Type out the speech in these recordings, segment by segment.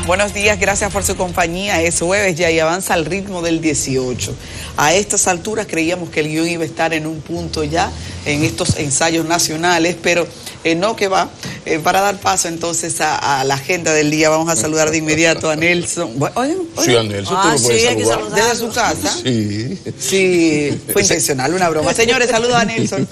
Buenos días, gracias por su compañía. Es jueves ya y avanza al ritmo del 18. A estas alturas creíamos que el guión iba a estar en un punto ya en estos ensayos nacionales, pero no, que va. Para dar paso entonces a la agenda del día, vamos a saludar de inmediato a Nelson. Oigan. Sí, a Nelson, tú lo puedes saludar. ¿Desde su casa? Sí. Sí, fue intencional, una broma. Señores, saludos a Nelson,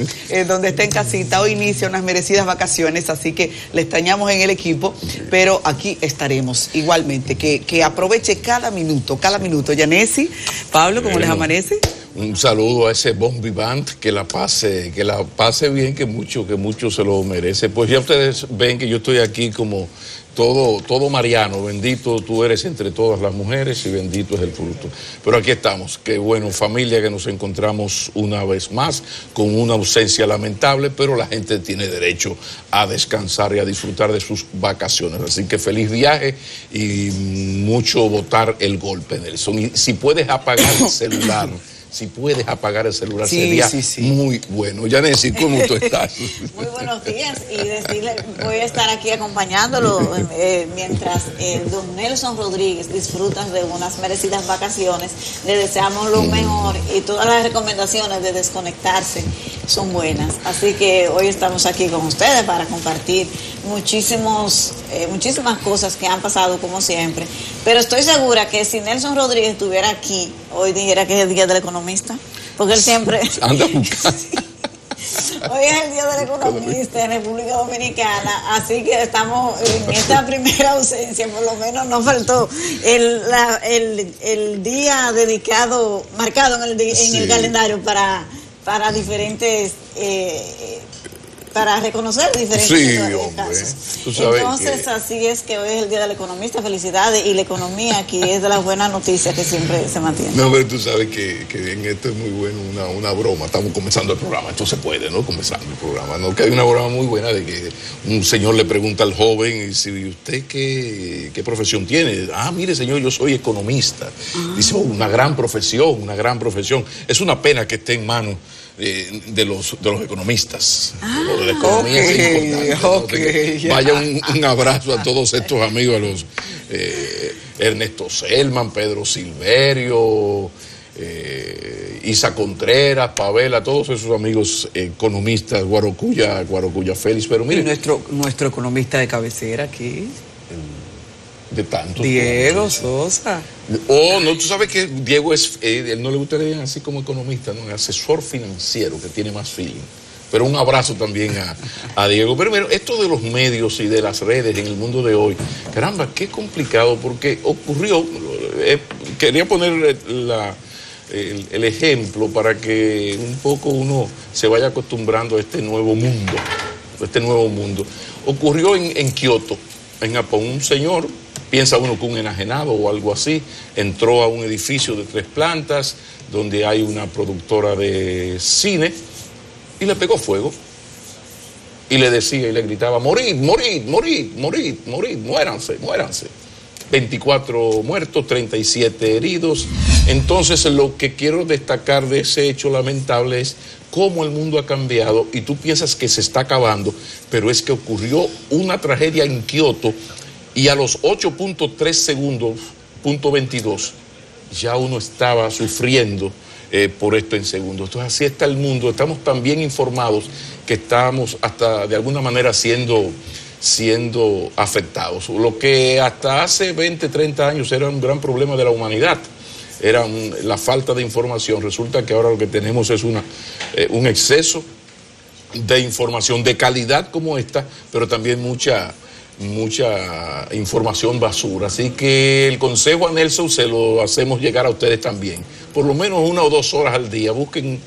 donde está en casita. Hoy inicia unas merecidas vacaciones, así que le extrañamos en el equipo, pero aquí estaremos igualmente. Que aproveche cada minuto. Yanesi, Pablo, ¿cómo les amanece? Un saludo a ese bon vivant, que la pase bien, que mucho se lo merece. Pues ya ustedes ven que yo estoy aquí como todo mariano, bendito tú eres entre todas las mujeres y bendito es el fruto. Pero aquí estamos, qué bueno, familia, que nos encontramos una vez más con una ausencia lamentable, pero la gente tiene derecho a descansar y a disfrutar de sus vacaciones. Así que feliz viaje y mucho botar el golpe, Nelson. Y si puedes apagar el celular... sería muy bueno. Yanesi, ¿cómo tú estás? Muy buenos días, y decirle, voy a estar aquí acompañándolo mientras don Nelson Rodríguez disfruta de unas merecidas vacaciones. Le deseamos lo mejor y todas las recomendaciones de desconectarse son buenas. Así que hoy estamos aquí con ustedes para compartir muchísimas cosas que han pasado como siempre. Pero estoy segura que si Nelson Rodríguez estuviera aquí, hoy dijera que es el Día del Economista, porque él siempre... Anda buscando. Hoy es el Día del Economista en República Dominicana, así que estamos en esta primera ausencia, por lo menos nos faltó el día dedicado, marcado en el calendario para diferentes... para reconocer diferentes casos. Entonces, así es que hoy es el Día del Economista. Felicidades. Y la economía aquí es de las buenas noticias que siempre se mantiene. No, pero tú sabes que en esto es muy bueno una broma. Estamos comenzando el programa. Esto se puede, ¿no? Comenzando el programa, ¿no? Que hay una broma muy buena de que un señor le pregunta al joven, y si usted qué profesión tiene. Ah, mire, señor, yo soy economista. Dice, una gran profesión, una gran profesión. Es una pena que esté en manos de los economistas. De la economía es importante. Vaya un abrazo a todos estos amigos, a los Ernesto Selman, Pedro Silverio, Isa Contreras, Pavela, todos esos amigos economistas, Guarocuya Félix. Pero mire, nuestro economista de cabecera aquí. De tantos. Diego Sosa. Oh, no, tú sabes que Diego él no le gustaría así como economista, no, es asesor financiero, que tiene más feeling. Pero un abrazo también a Diego. Pero mira, esto de los medios y de las redes en el mundo de hoy, caramba, qué complicado, porque ocurrió, quería poner el ejemplo para que un poco uno se vaya acostumbrando a este nuevo mundo. Ocurrió en Kioto, en Japón. Un señor, piensa uno que un enajenado o algo así, entró a un edificio de 3 plantas donde hay una productora de cine y le pegó fuego y le decía y le gritaba: morid, muéranse. 24 muertos, 37 heridos. Entonces, lo que quiero destacar de ese hecho lamentable es cómo el mundo ha cambiado, y tú piensas que se está acabando, pero es que ocurrió una tragedia en Kioto y a los 8.3 segundos, .22, ya uno estaba sufriendo por esto en segundos. Entonces, así está el mundo. Estamos tan bien informados que estamos hasta de alguna manera siendo afectados. Lo que hasta hace 20, 30 años era un gran problema de la humanidad, era la falta de información. Resulta que ahora lo que tenemos es un exceso de información de calidad como esta, pero también mucha información basura. Así que el consejo a Nelson se lo hacemos llegar a ustedes también. Por lo menos 1 o 2 horas al día, busquen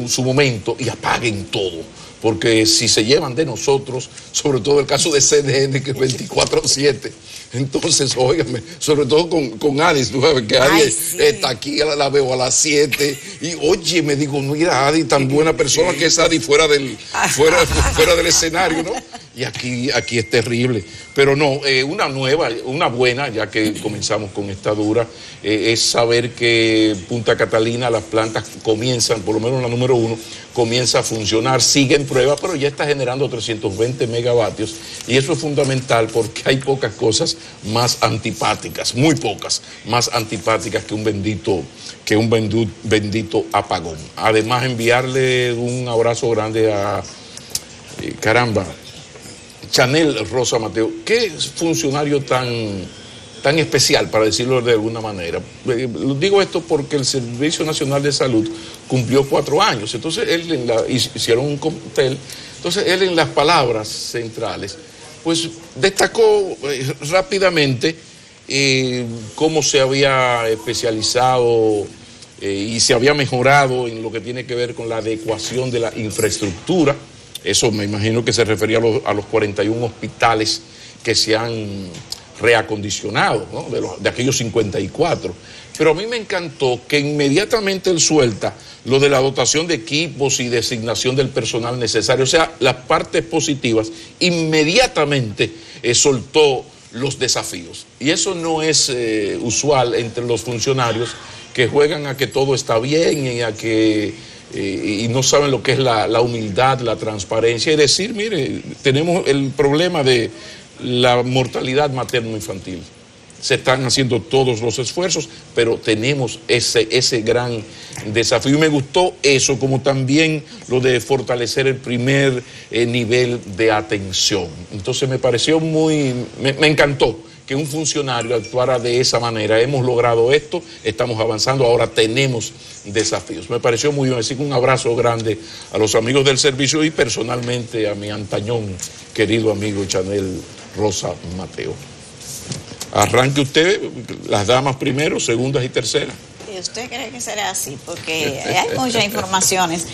su momento y apaguen todo. Porque si se llevan de nosotros, sobre todo el caso de CNN, que es 24/7, entonces, óigame, sobre todo con Adis, tú sabes que Adis está aquí, la veo a las 7, y oye, me digo, mira, Adis, tan buena persona que es Adis fuera del escenario, ¿no? y aquí es terrible. Pero no, una buena, ya que comenzamos con esta dura, es saber que Punta Catalina, las plantas comienzan, por lo menos la número 1, comienza a funcionar, sigue en prueba, pero ya está generando 320 megavatios, y eso es fundamental porque hay pocas cosas más antipáticas, muy pocas, más antipáticas que un bendito apagón. Además, enviarle un abrazo grande a, Chanel Rosa Mateo. Qué funcionario tan especial, para decirlo de alguna manera. Digo esto porque el Servicio Nacional de Salud cumplió 4 años, entonces él hicieron un cóctel, entonces él en las palabras centrales, pues destacó rápidamente cómo se había especializado y se había mejorado en lo que tiene que ver con la adecuación de la infraestructura. Eso me imagino que se refería a los 41 hospitales que se han reacondicionado, ¿no? de aquellos 54. Pero a mí me encantó que inmediatamente él suelta lo de la dotación de equipos y designación del personal necesario, o sea, las partes positivas, inmediatamente soltó los desafíos. Y eso no es usual entre los funcionarios que juegan a que todo está bien y a que y no saben lo que es la humildad, la transparencia y decir, mire, tenemos el problema de la mortalidad materno-infantil. Se están haciendo todos los esfuerzos, pero tenemos ese gran desafío. Y me gustó eso, como también lo de fortalecer el primer nivel de atención. Entonces me pareció me encantó que un funcionario actuara de esa manera. Hemos logrado esto, estamos avanzando, ahora tenemos desafíos. Me pareció muy bien, así que un abrazo grande a los amigos del servicio y personalmente a mi antañón, querido amigo Chanel Rosa Mateo. Arranque usted, las damas primero, segundas y terceras. ¿Y usted cree que será así? Porque hay muchas informaciones.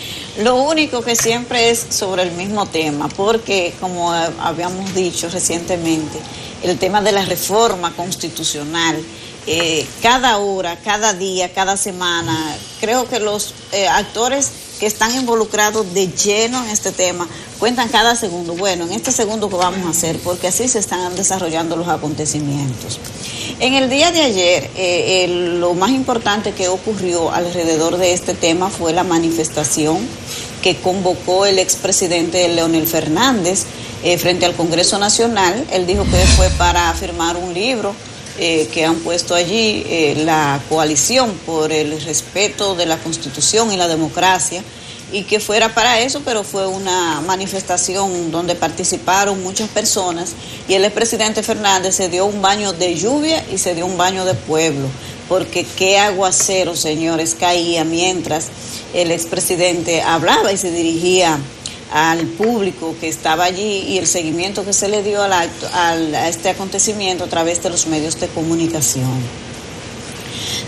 Lo único que siempre es sobre el mismo tema, porque como habíamos dicho recientemente, el tema de la reforma constitucional, cada hora, cada día, cada semana, creo que los actores que están involucrados de lleno en este tema cuentan cada segundo. Bueno, en este segundo que vamos a hacer, porque así se están desarrollando los acontecimientos. En el día de ayer, lo más importante que ocurrió alrededor de este tema fue la manifestación que convocó el expresidente Leonel Fernández frente al Congreso Nacional. Él dijo que fue para firmar un libro que han puesto allí la coalición por el respeto de la Constitución y la democracia, y que fuera para eso, pero fue una manifestación donde participaron muchas personas y el expresidente Fernández se dio un baño de lluvia y se dio un baño de pueblo, porque qué aguacero, señores, caía mientras el expresidente hablaba y se dirigía al público que estaba allí, y el seguimiento que se le dio a este acontecimiento a través de los medios de comunicación.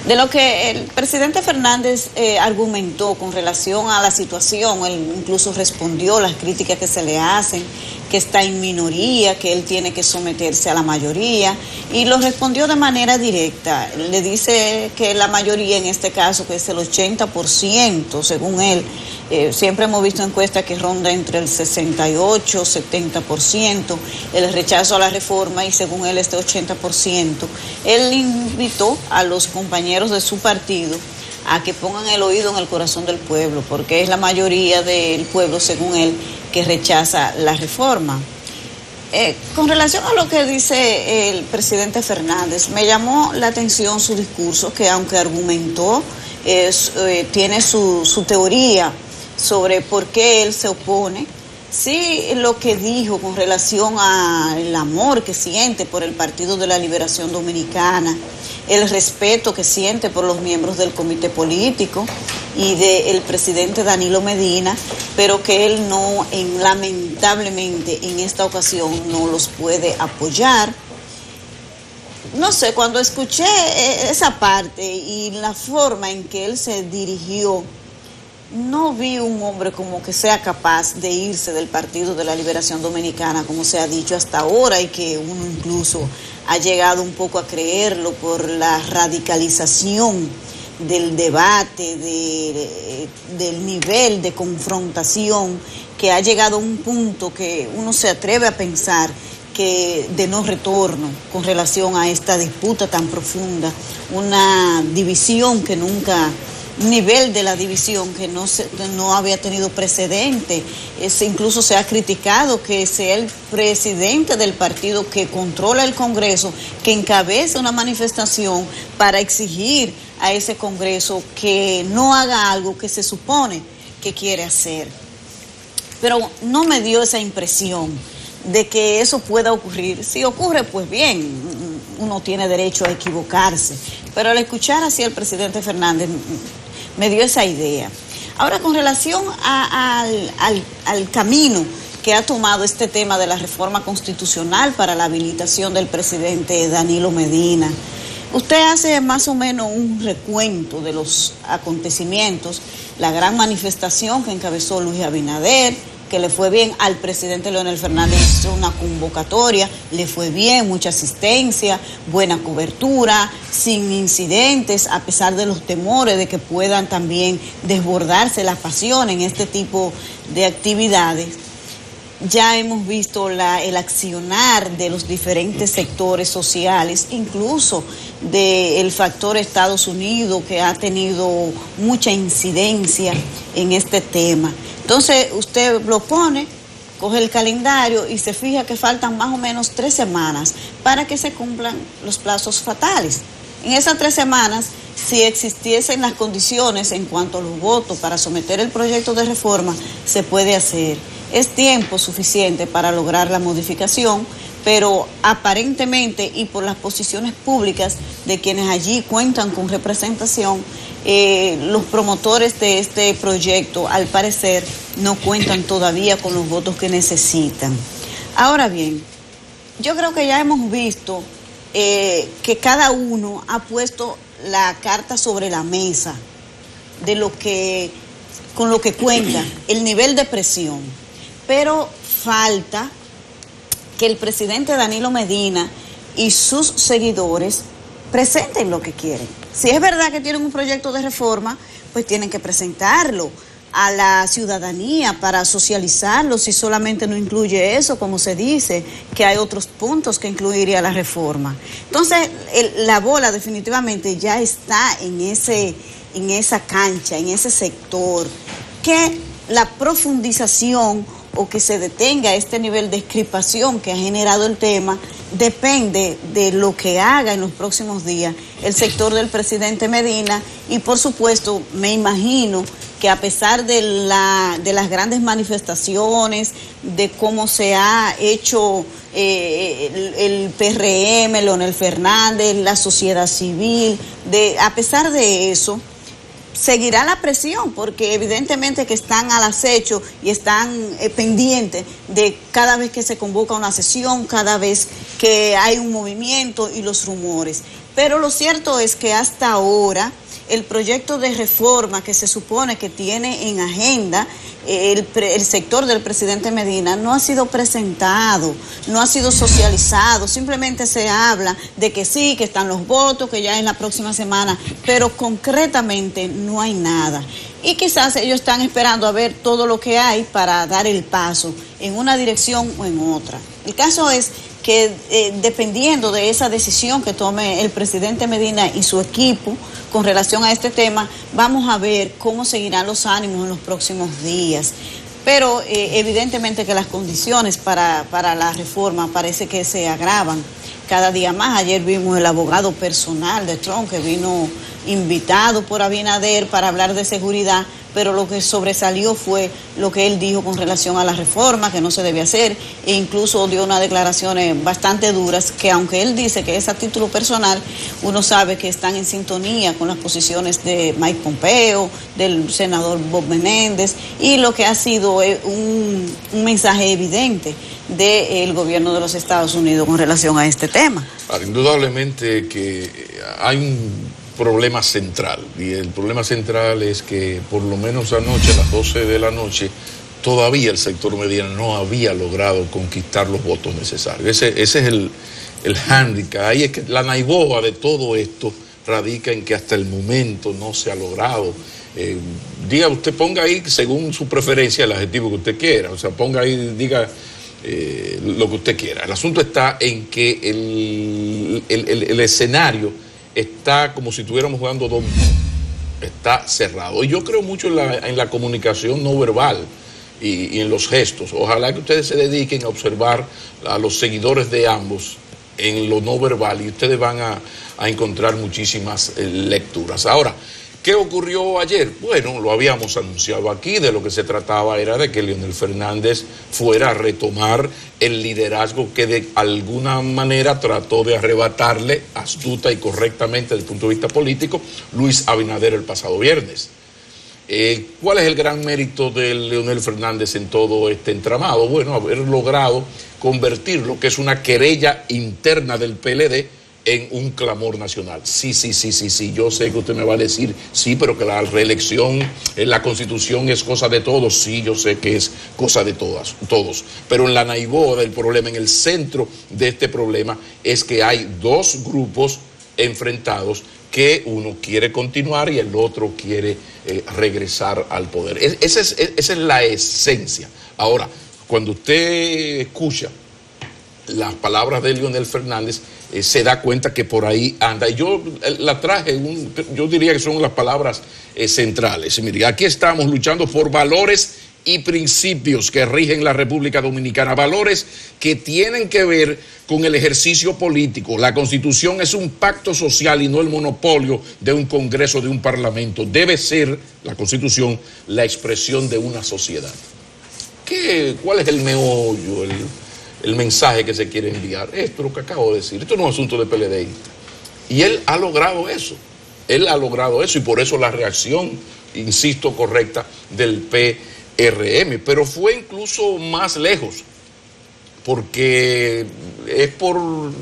De lo que el presidente Fernández argumentó con relación a la situación, él incluso respondió las críticas que se le hacen, que está en minoría, que él tiene que someterse a la mayoría, y lo respondió de manera directa. Le dice que la mayoría, en este caso, que es el 80%, según él, siempre hemos visto encuestas que ronda entre el 68, 70%, el rechazo a la reforma, y según él este 80%. Él invitó a los compañeros de su partido a que pongan el oído en el corazón del pueblo, porque es la mayoría del pueblo, según él, que rechaza la reforma. Con relación a lo que dice el presidente Fernández, me llamó la atención su discurso, que aunque argumentó, tiene su teoría sobre por qué él se opone. Sí, lo que dijo con relación al amor que siente por el Partido de la Liberación Dominicana, el respeto que siente por los miembros del comité político y del presidente Danilo Medina, pero que él lamentablemente en esta ocasión no los puede apoyar. No sé, cuando escuché esa parte y la forma en que él se dirigió, no vi un hombre como que sea capaz de irse del Partido de la Liberación Dominicana, como se ha dicho hasta ahora, y que uno incluso ha llegado un poco a creerlo por la radicalización del debate, del nivel de confrontación que ha llegado a un punto que uno se atreve a pensar que de no retorno con relación a esta disputa tan profunda, una división que nunca, un nivel de la división que no había tenido precedente. Incluso se ha criticado que sea el presidente del partido que controla el Congreso, que encabeza una manifestación para exigir a ese Congreso que no haga algo que se supone que quiere hacer. Pero no me dio esa impresión de que eso pueda ocurrir. Si ocurre, pues bien, uno tiene derecho a equivocarse. Pero al escuchar así al presidente Fernández, me dio esa idea. Ahora, con relación al camino que ha tomado este tema de la reforma constitucional para la habilitación del presidente Danilo Medina, usted hace más o menos un recuento de los acontecimientos, la gran manifestación que encabezó Luis Abinader, que le fue bien al presidente Leonel Fernández, hizo una convocatoria, le fue bien, mucha asistencia, buena cobertura, sin incidentes, a pesar de los temores de que puedan también desbordarse la pasión en este tipo de actividades. Ya hemos visto el accionar de los diferentes sectores sociales, incluso del factor Estados Unidos, que ha tenido mucha incidencia en este tema. Entonces usted lo pone, coge el calendario y se fija que faltan más o menos 3 semanas para que se cumplan los plazos fatales. En esas 3 semanas, si existiesen las condiciones en cuanto a los votos para someter el proyecto de reforma, se puede hacer. Es tiempo suficiente para lograr la modificación, pero aparentemente y por las posiciones públicas de quienes allí cuentan con representación, los promotores de este proyecto, al parecer, no cuentan todavía con los votos que necesitan. Ahora bien, yo creo que ya hemos visto que cada uno ha puesto la carta sobre la mesa de con lo que cuenta, el nivel de presión. Pero falta que el presidente Danilo Medina y sus seguidores presenten lo que quieren. Si es verdad que tienen un proyecto de reforma, pues tienen que presentarlo a la ciudadanía para socializarlo, si solamente no incluye eso, como se dice, que hay otros puntos que incluiría la reforma. Entonces, la bola definitivamente ya está en esa cancha, en ese sector, que la profundización o que se detenga este nivel de crispación que ha generado el tema depende de lo que haga en los próximos días el sector del presidente Medina y, por supuesto, me imagino que a pesar de las grandes manifestaciones, de cómo se ha hecho el PRM, Leonel Fernández, la sociedad civil, a pesar de eso, seguirá la presión, porque evidentemente que están al acecho y están pendientes de cada vez que se convoca una sesión, cada vez que hay un movimiento y los rumores. Pero lo cierto es que hasta ahora el proyecto de reforma que se supone que tiene en agenda el sector del presidente Medina no ha sido presentado, no ha sido socializado, simplemente se habla de que sí, que están los votos, que ya en la próxima semana, pero concretamente no hay nada. Y quizás ellos están esperando a ver todo lo que hay para dar el paso en una dirección o en otra. El caso es que dependiendo de esa decisión que tome el presidente Medina y su equipo con relación a este tema, vamos a ver cómo seguirán los ánimos en los próximos días. Pero evidentemente que las condiciones para la reforma parece que se agravan cada día más. Ayer vimos el abogado personal de Trump que vino invitado por Abinader para hablar de seguridad, pero lo que sobresalió fue lo que él dijo con relación a la reforma, que no se debe hacer, e incluso dio unas declaraciones bastante duras, que aunque él dice que es a título personal, uno sabe que están en sintonía con las posiciones de Mike Pompeo, del senador Bob Menéndez, y lo que ha sido un mensaje evidente del gobierno de los Estados Unidos con relación a este tema. Indudablemente que hay un problema central, y el problema central es que por lo menos anoche a las 12 de la noche todavía el sector Medina no había logrado conquistar los votos necesarios. Ese es el hándicap. Ahí es que la naiboa de todo esto radica en que hasta el momento no se ha logrado Diga usted, ponga ahí según su preferencia el adjetivo que usted quiera, o sea, ponga ahí, diga lo que usted quiera. El asunto está en que el escenario está como si estuviéramos jugando dominó, está cerrado. Y yo creo mucho en la comunicación no verbal y en los gestos. Ojalá que ustedes se dediquen a observar a los seguidores de ambos en lo no verbal y ustedes van a encontrar muchísimas lecturas. Ahora, ¿qué ocurrió ayer? Bueno, lo habíamos anunciado aquí, de lo que se trataba era de que Leonel Fernández fuera a retomar el liderazgo que de alguna manera trató de arrebatarle astuta y correctamente desde el punto de vista político Luis Abinader el pasado viernes. ¿Cuál es el gran mérito de Leonel Fernández en todo este entramado? Bueno, haber logrado convertir lo que es una querella interna del PLD en un clamor nacional. Sí, yo sé que usted me va a decir, sí, pero que la reelección en la Constitución es cosa de todos. Sí, yo sé que es cosa de todos. Pero en la naiboa del problema, en el centro de este problema, es que hay dos grupos enfrentados que uno quiere continuar y el otro quiere regresar al poder. Esa es la esencia. Ahora, cuando usted escucha las palabras de Leonel Fernández, se da cuenta que por ahí anda. Y yo la traje, yo diría que son las palabras centrales. Mire, aquí estamos luchando por valores y principios que rigen la República Dominicana, valores que tienen que ver con el ejercicio político. La Constitución es un pacto social y no el monopolio de un Congreso, de un Parlamento. Debe ser la Constitución la expresión de una sociedad. ¿Cuál es el meollo, el mensaje que se quiere enviar? Esto es lo que acabo de decir. Esto no es asunto de PLD. Y él ha logrado eso. Y por eso la reacción, insisto, correcta del PRM. Pero fue incluso más lejos. Porque es por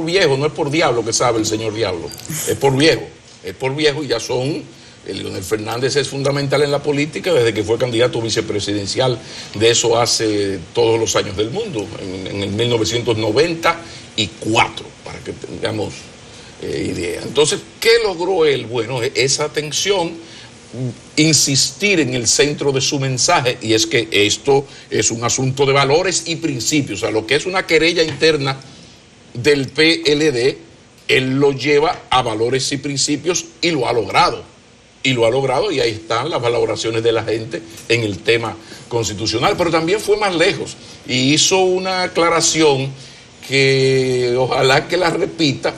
viejo, no es por diablo que sabe el señor Diablo. Es por viejo y ya son... Leonel Fernández es fundamental en la política desde que fue candidato vicepresidencial. De eso hace todos los años del mundo, en el 1994, para que tengamos idea. Entonces, ¿qué logró él? Bueno, esa tensión, insistir en el centro de su mensaje, y es que esto es un asunto de valores y principios. O sea, lo que es una querella interna del PLD, él lo lleva a valores y principios y lo ha logrado. Y ahí están las valoraciones de la gente en el tema constitucional. Pero también fue más lejos y hizo una aclaración que ojalá que la repita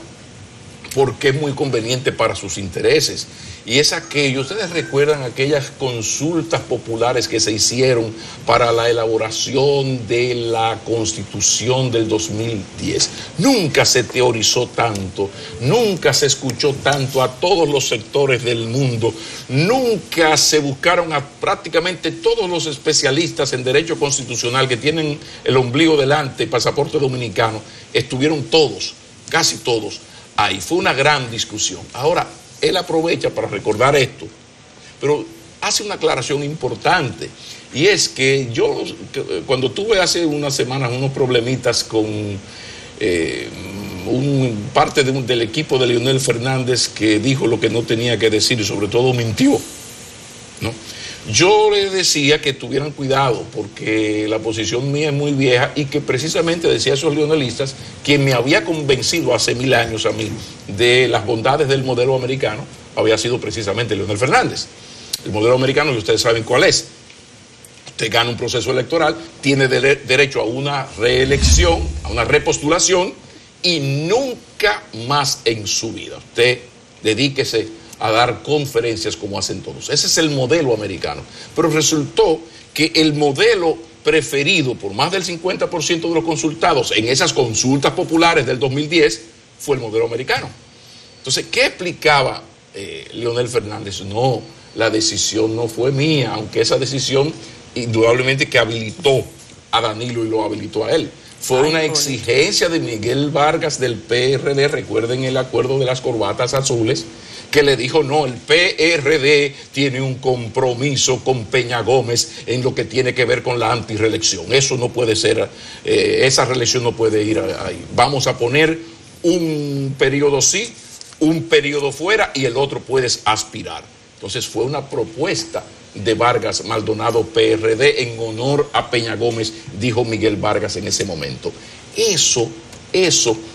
porque es muy conveniente para sus intereses. Y es aquello, ustedes recuerdan aquellas consultas populares que se hicieron para la elaboración de la Constitución del 2010. Nunca se teorizó tanto, nunca se escuchó tanto a todos los sectores del mundo, nunca se buscaron a prácticamente todos los especialistas en derecho constitucional que tienen el ombligo delante, pasaporte dominicano, estuvieron todos, casi todos, ahí. Fue una gran discusión. Ahora, él aprovecha para recordar esto, pero hace una aclaración importante, y es que yo, cuando tuve hace unas semanas unos problemitas con parte del equipo de Leonel Fernández que dijo lo que no tenía que decir y sobre todo mintió, ¿no? Yo les decía que tuvieran cuidado porque la posición mía es muy vieja y que precisamente decía a esos leonelistas, quien me había convencido hace 1000 años a mí de las bondades del modelo americano había sido precisamente Leonel Fernández. El modelo americano, y ustedes saben cuál es. Usted gana un proceso electoral, tiene derecho a una reelección, a una repostulación y nunca más en su vida. Usted dedíquese a dar conferencias como hacen todos. Ese es el modelo americano. Pero resultó que el modelo preferido por más del 50% de los consultados en esas consultas populares del 2010 fue el modelo americano. Entonces, ¿qué explicaba Leonel Fernández? No, la decisión no fue mía, aunque esa decisión indudablemente que habilitó a Danilo y lo habilitó a él. Fue una exigencia de Miguel Vargas del PRD, recuerden el acuerdo de las corbatas azules, que le dijo, no, el PRD tiene un compromiso con Peña Gómez en lo que tiene que ver con la antireelección. Eso no puede ser, esa reelección no puede ir ahí. Vamos a poner un periodo sí, un periodo fuera y el otro puedes aspirar. Entonces fue una propuesta de Vargas Maldonado PRD en honor a Peña Gómez, dijo Miguel Vargas en ese momento. Eso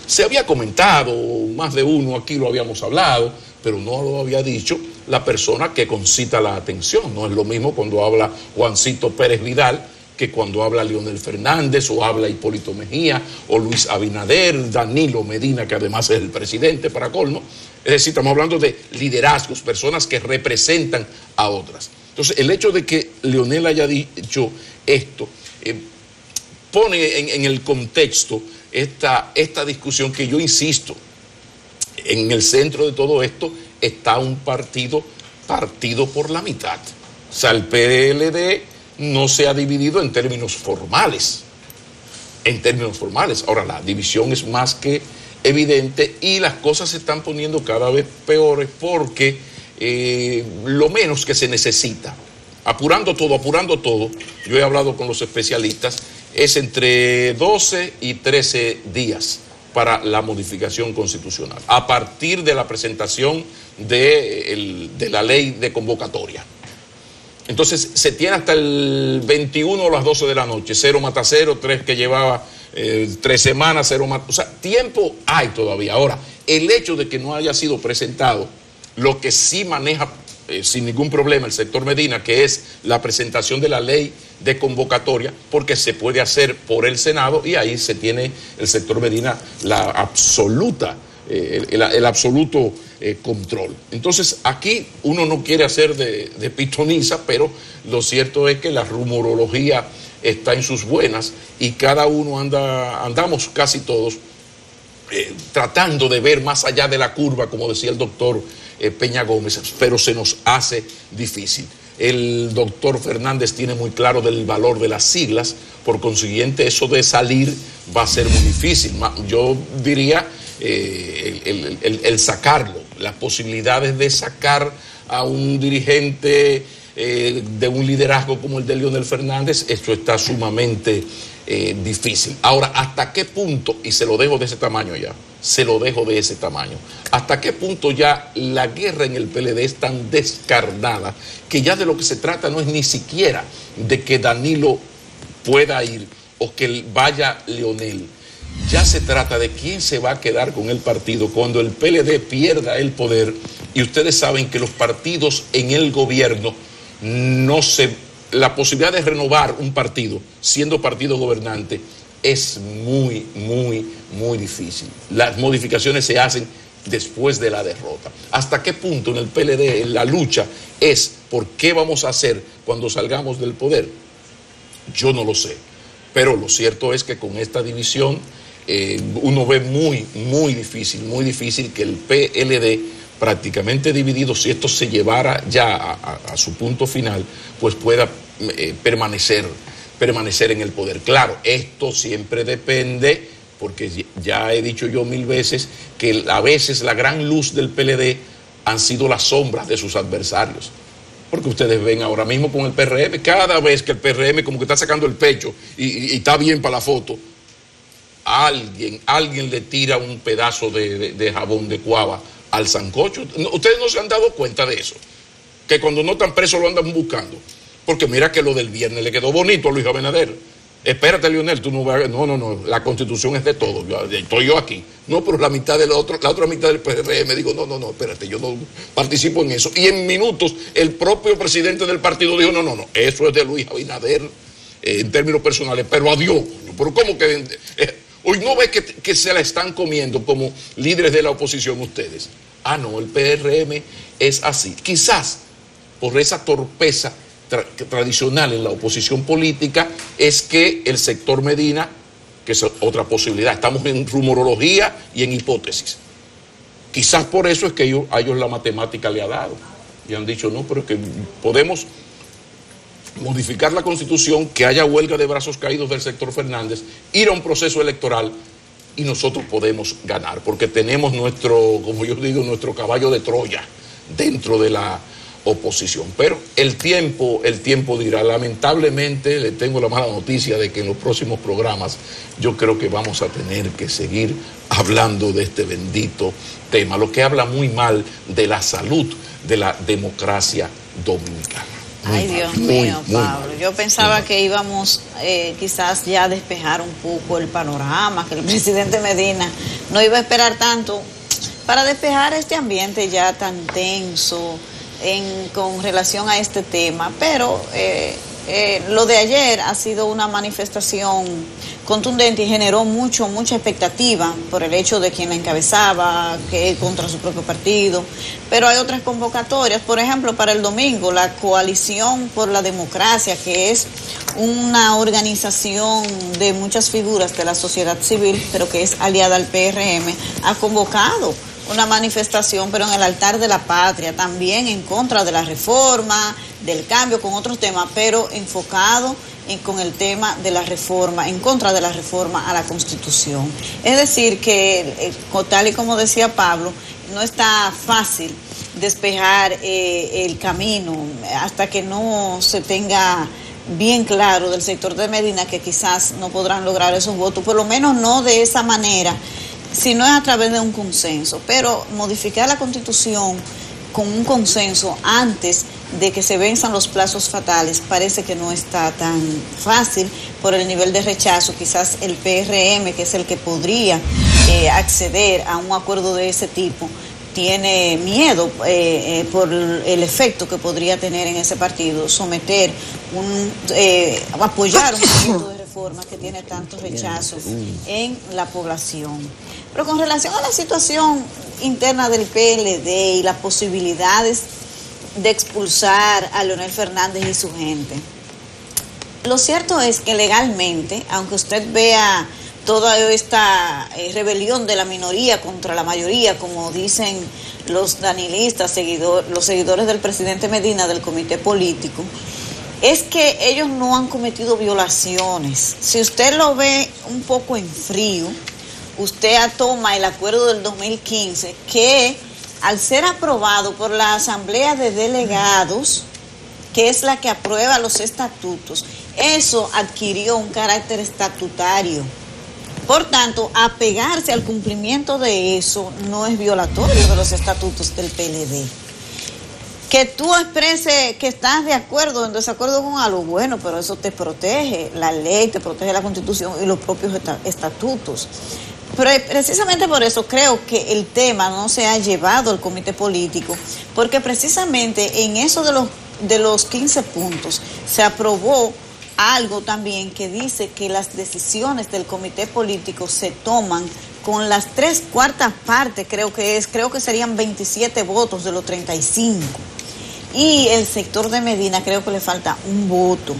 se había comentado, más de uno aquí lo habíamos hablado, pero no lo había dicho la persona que concita la atención. No es lo mismo cuando habla Juancito Pérez Vidal que cuando habla Leonel Fernández o habla Hipólito Mejía o Luis Abinader, Danilo Medina, que además es el presidente para colmo. Es decir, estamos hablando de liderazgos, personas que representan a otras. Entonces, el hecho de que Leonel haya dicho esto pone en el contexto esta discusión que yo insisto, en el centro de todo esto está un partido por la mitad. O sea, el PLD no se ha dividido en términos formales. Ahora, la división es más que evidente y las cosas se están poniendo cada vez peores porque lo menos que se necesita, apurando todo, yo he hablado con los especialistas, es entre 12 y 13 días para la modificación constitucional, a partir de la presentación de la ley de convocatoria. Entonces se tiene hasta el 21 a las 12 de la noche, 0 mata 0, 3 que llevaba 3 semanas, 0 mata... O sea, tiempo hay todavía. Ahora, el hecho de que no haya sido presentado, lo que sí maneja sin ningún problema el sector Medina, que es la presentación de la ley de convocatoria, porque se puede hacer por el Senado y ahí se tiene el sector Medina la absoluta, el absoluto control. Entonces aquí uno no quiere hacer de pitoniza, pero lo cierto es que la rumorología está en sus buenas y cada uno andamos casi todos tratando de ver más allá de la curva, como decía el doctor Peña Gómez, pero se nos hace difícil. El doctor Fernández tiene muy claro del valor de las siglas, por consiguiente eso de salir va a ser muy difícil. Yo diría el sacarlo, las posibilidades de sacar a un dirigente de un liderazgo como el de Leonel Fernández, esto está sumamente difícil. Ahora, ¿hasta qué punto? Y se lo dejo de ese tamaño ya, ¿hasta qué punto ya la guerra en el PLD es tan descarnada que ya de lo que se trata no es ni siquiera de que Danilo pueda ir o que vaya Leonel? Ya se trata de quién se va a quedar con el partido cuando el PLD pierda el poder, y ustedes saben que los partidos en el gobierno la posibilidad de renovar un partido siendo partido gobernante es muy, muy, muy difícil. Las modificaciones se hacen después de la derrota. ¿Hasta qué punto en el PLD la lucha es por qué vamos a hacer cuando salgamos del poder? Yo no lo sé, pero lo cierto es que con esta división uno ve muy, muy difícil que el PLD, prácticamente dividido, si esto se llevara ya a su punto final, pues pueda permanecer en el poder. Claro, esto siempre depende, porque ya he dicho yo 1000 veces que a veces la gran luz del PLD han sido las sombras de sus adversarios. Porque ustedes ven ahora mismo con el PRM, cada vez que el PRM como que está sacando el pecho y está bien para la foto, alguien le tira un pedazo de jabón de cuava al sancocho. Ustedes no se han dado cuenta de eso, que cuando no están presos lo andan buscando. Porque mira que lo del viernes le quedó bonito a Luis Abinader. Espérate, Leonel, tú no vas a... No, la Constitución es de todos, estoy yo aquí. No, pero la otra mitad del PRM me dijo, no, espérate, yo no participo en eso. Y en minutos el propio presidente del partido dijo, no, eso es de Luis Abinader en términos personales, pero adiós. Pero ¿cómo que...? Hoy no ve que se la están comiendo como líderes de la oposición ustedes. No, el PRM es así. Quizás por esa torpeza tradicional en la oposición política es que el sector Medina, que es otra posibilidad, estamos en rumorología y en hipótesis. Quizás por eso es que a ellos la matemática le ha dado. Y han dicho, no, pero es que podemos modificar la Constitución, que haya huelga de brazos caídos del sector Fernández, ir a un proceso electoral y nosotros podemos ganar, porque tenemos como yo digo, nuestro caballo de Troya dentro de la oposición. Pero el tiempo dirá. Lamentablemente le tengo la mala noticia de que en los próximos programas yo creo que vamos a tener que seguir hablando de este bendito tema, lo que habla muy mal de la salud de la democracia dominicana. Ay, Dios mío, Pablo. Yo pensaba que íbamos quizás ya a despejar un poco el panorama, que el presidente Medina no iba a esperar tanto para despejar este ambiente ya tan tenso con relación a este tema. Pero lo de ayer ha sido una manifestación contundente y generó mucha expectativa por el hecho de quien la encabezaba, que contra su propio partido. Pero hay otras convocatorias, por ejemplo, para el domingo, la Coalición por la Democracia, que es una organización de muchas figuras de la sociedad civil, pero que es aliada al PRM, ha convocado una manifestación, pero en el altar de la patria, también en contra de la reforma, del cambio, con otros temas, pero enfocado con el tema de la reforma, en contra de la reforma a la Constitución. Es decir, que tal y como decía Pablo, no está fácil despejar el camino hasta que no se tenga bien claro del sector de Medina que quizás no podrán lograr esos votos, por lo menos no de esa manera, si no es a través de un consenso. Pero modificar la Constitución con un consenso antes de que se venzan los plazos fatales parece que no está tan fácil por el nivel de rechazo. Quizás el PRM, que es el que podría acceder a un acuerdo de ese tipo, tiene miedo por el efecto que podría tener en ese partido someter apoyar un proyecto de reforma que tiene tanto rechazo en la población. Pero con relación a la situación interna del PLD y las posibilidades de expulsar a Leonel Fernández y su gente, lo cierto es que legalmente, aunque usted vea toda esta rebelión de la minoría contra la mayoría, como dicen los danilistas, los seguidores del presidente Medina, del comité político, es que ellos no han cometido violaciones. Si usted lo ve un poco en frío, usted toma el acuerdo del 2015, que al ser aprobado por la Asamblea de Delegados, que es la que aprueba los estatutos, eso adquirió un carácter estatutario. Por tanto, apegarse al cumplimiento de eso no es violatorio de los estatutos del PLD. Que tú expreses que estás de acuerdo o en desacuerdo con algo, bueno, pero eso te protege la ley, te protege la Constitución y los propios estatutos. Pero precisamente por eso creo que el tema no se ha llevado al comité político, porque precisamente en eso de los 15 puntos se aprobó algo también que dice que las decisiones del comité político se toman con las 3/4 partes, creo que serían 27 votos de los 35. Y el sector de Medina creo que le falta un voto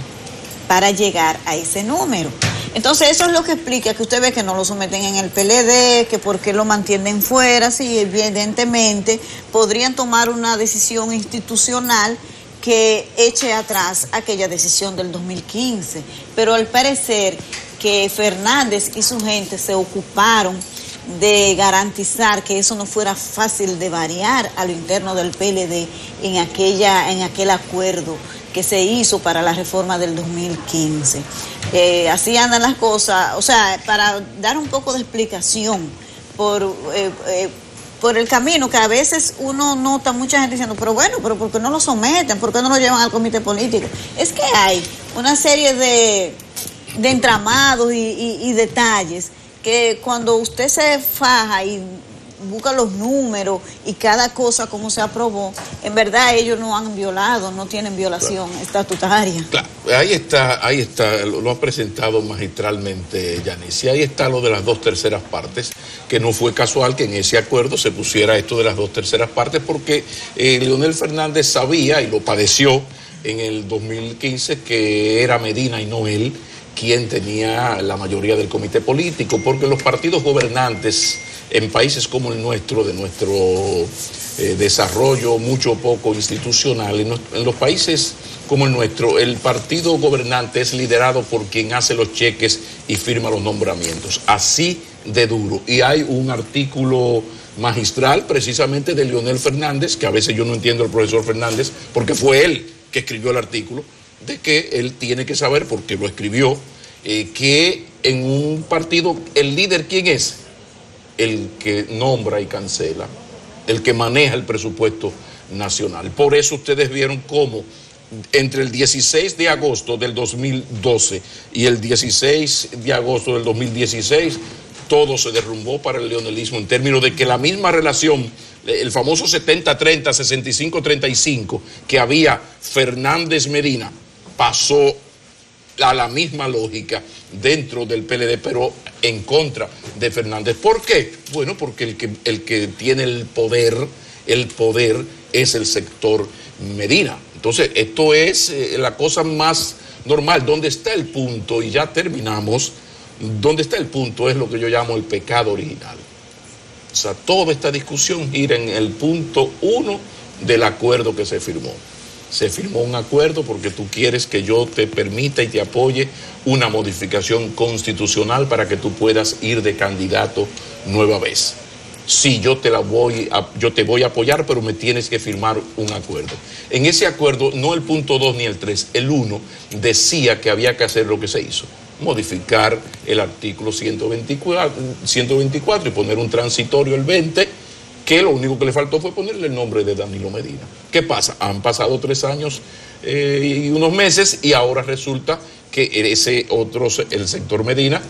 para llegar a ese número. Entonces eso es lo que explica que usted ve que no lo someten en el PLD, que por qué lo mantienen fuera. Sí, evidentemente podrían tomar una decisión institucional que eche atrás aquella decisión del 2015, pero al parecer que Fernández y su gente se ocuparon de garantizar que eso no fuera fácil de variar a lo interno del PLD en aquel acuerdo que se hizo para la reforma del 2015. Así andan las cosas, o sea, para dar un poco de explicación por el camino que a veces uno nota mucha gente diciendo, pero bueno, pero ¿por qué no lo someten? ¿Por qué no lo llevan al comité político? Es que hay una serie de entramados y detalles que cuando usted se faja y busca los números y cada cosa como se aprobó, en verdad ellos no han violado, no tienen violación estatutaria. Claro, ahí está, lo ha presentado magistralmente Yanis, y ahí está lo de las 2/3 partes, que no fue casual que en ese acuerdo se pusiera esto de las 2/3 partes, porque Leonel Fernández sabía y lo padeció en el 2015 que era Medina y no él quien tenía la mayoría del comité político, porque los partidos gobernantes en países como el nuestro, de nuestro desarrollo mucho poco institucional, en los países como el nuestro, el partido gobernante es liderado por quien hace los cheques y firma los nombramientos, así de duro. Y hay un artículo magistral precisamente de Leonel Fernández, que a veces yo no entiendo al profesor Fernández, porque fue él que escribió el artículo, de que él tiene que saber, porque lo escribió, que en un partido, el líder, ¿quién es? El que nombra y cancela, el que maneja el presupuesto nacional. Por eso ustedes vieron cómo entre el 16 de agosto del 2012 y el 16 de agosto del 2016, todo se derrumbó para el leonelismo en términos de que la misma relación, el famoso 70-30, 65-35 que había Fernández-Medina, pasó a la misma lógica dentro del PLD, pero en contra de Fernández. ¿Por qué? Bueno, porque el que tiene el poder es el sector Medina. Entonces, esto es la cosa más normal. ¿Dónde está el punto? Y ya terminamos. ¿Dónde está el punto? Es lo que yo llamo el pecado original. O sea, toda esta discusión gira en el punto 1 del acuerdo que se firmó. Se firmó un acuerdo porque tú quieres que yo te permita y te apoye una modificación constitucional para que tú puedas ir de candidato nueva vez. Sí, yo te voy a apoyar, pero me tienes que firmar un acuerdo. En ese acuerdo, no el punto 2 ni el 3, el 1 decía que había que hacer lo que se hizo. Modificar el artículo 124 y poner un transitorio el 20, que lo único que le faltó fue ponerle el nombre de Danilo Medina. ¿Qué pasa? Han pasado 3 años y unos meses y ahora resulta que el sector Medina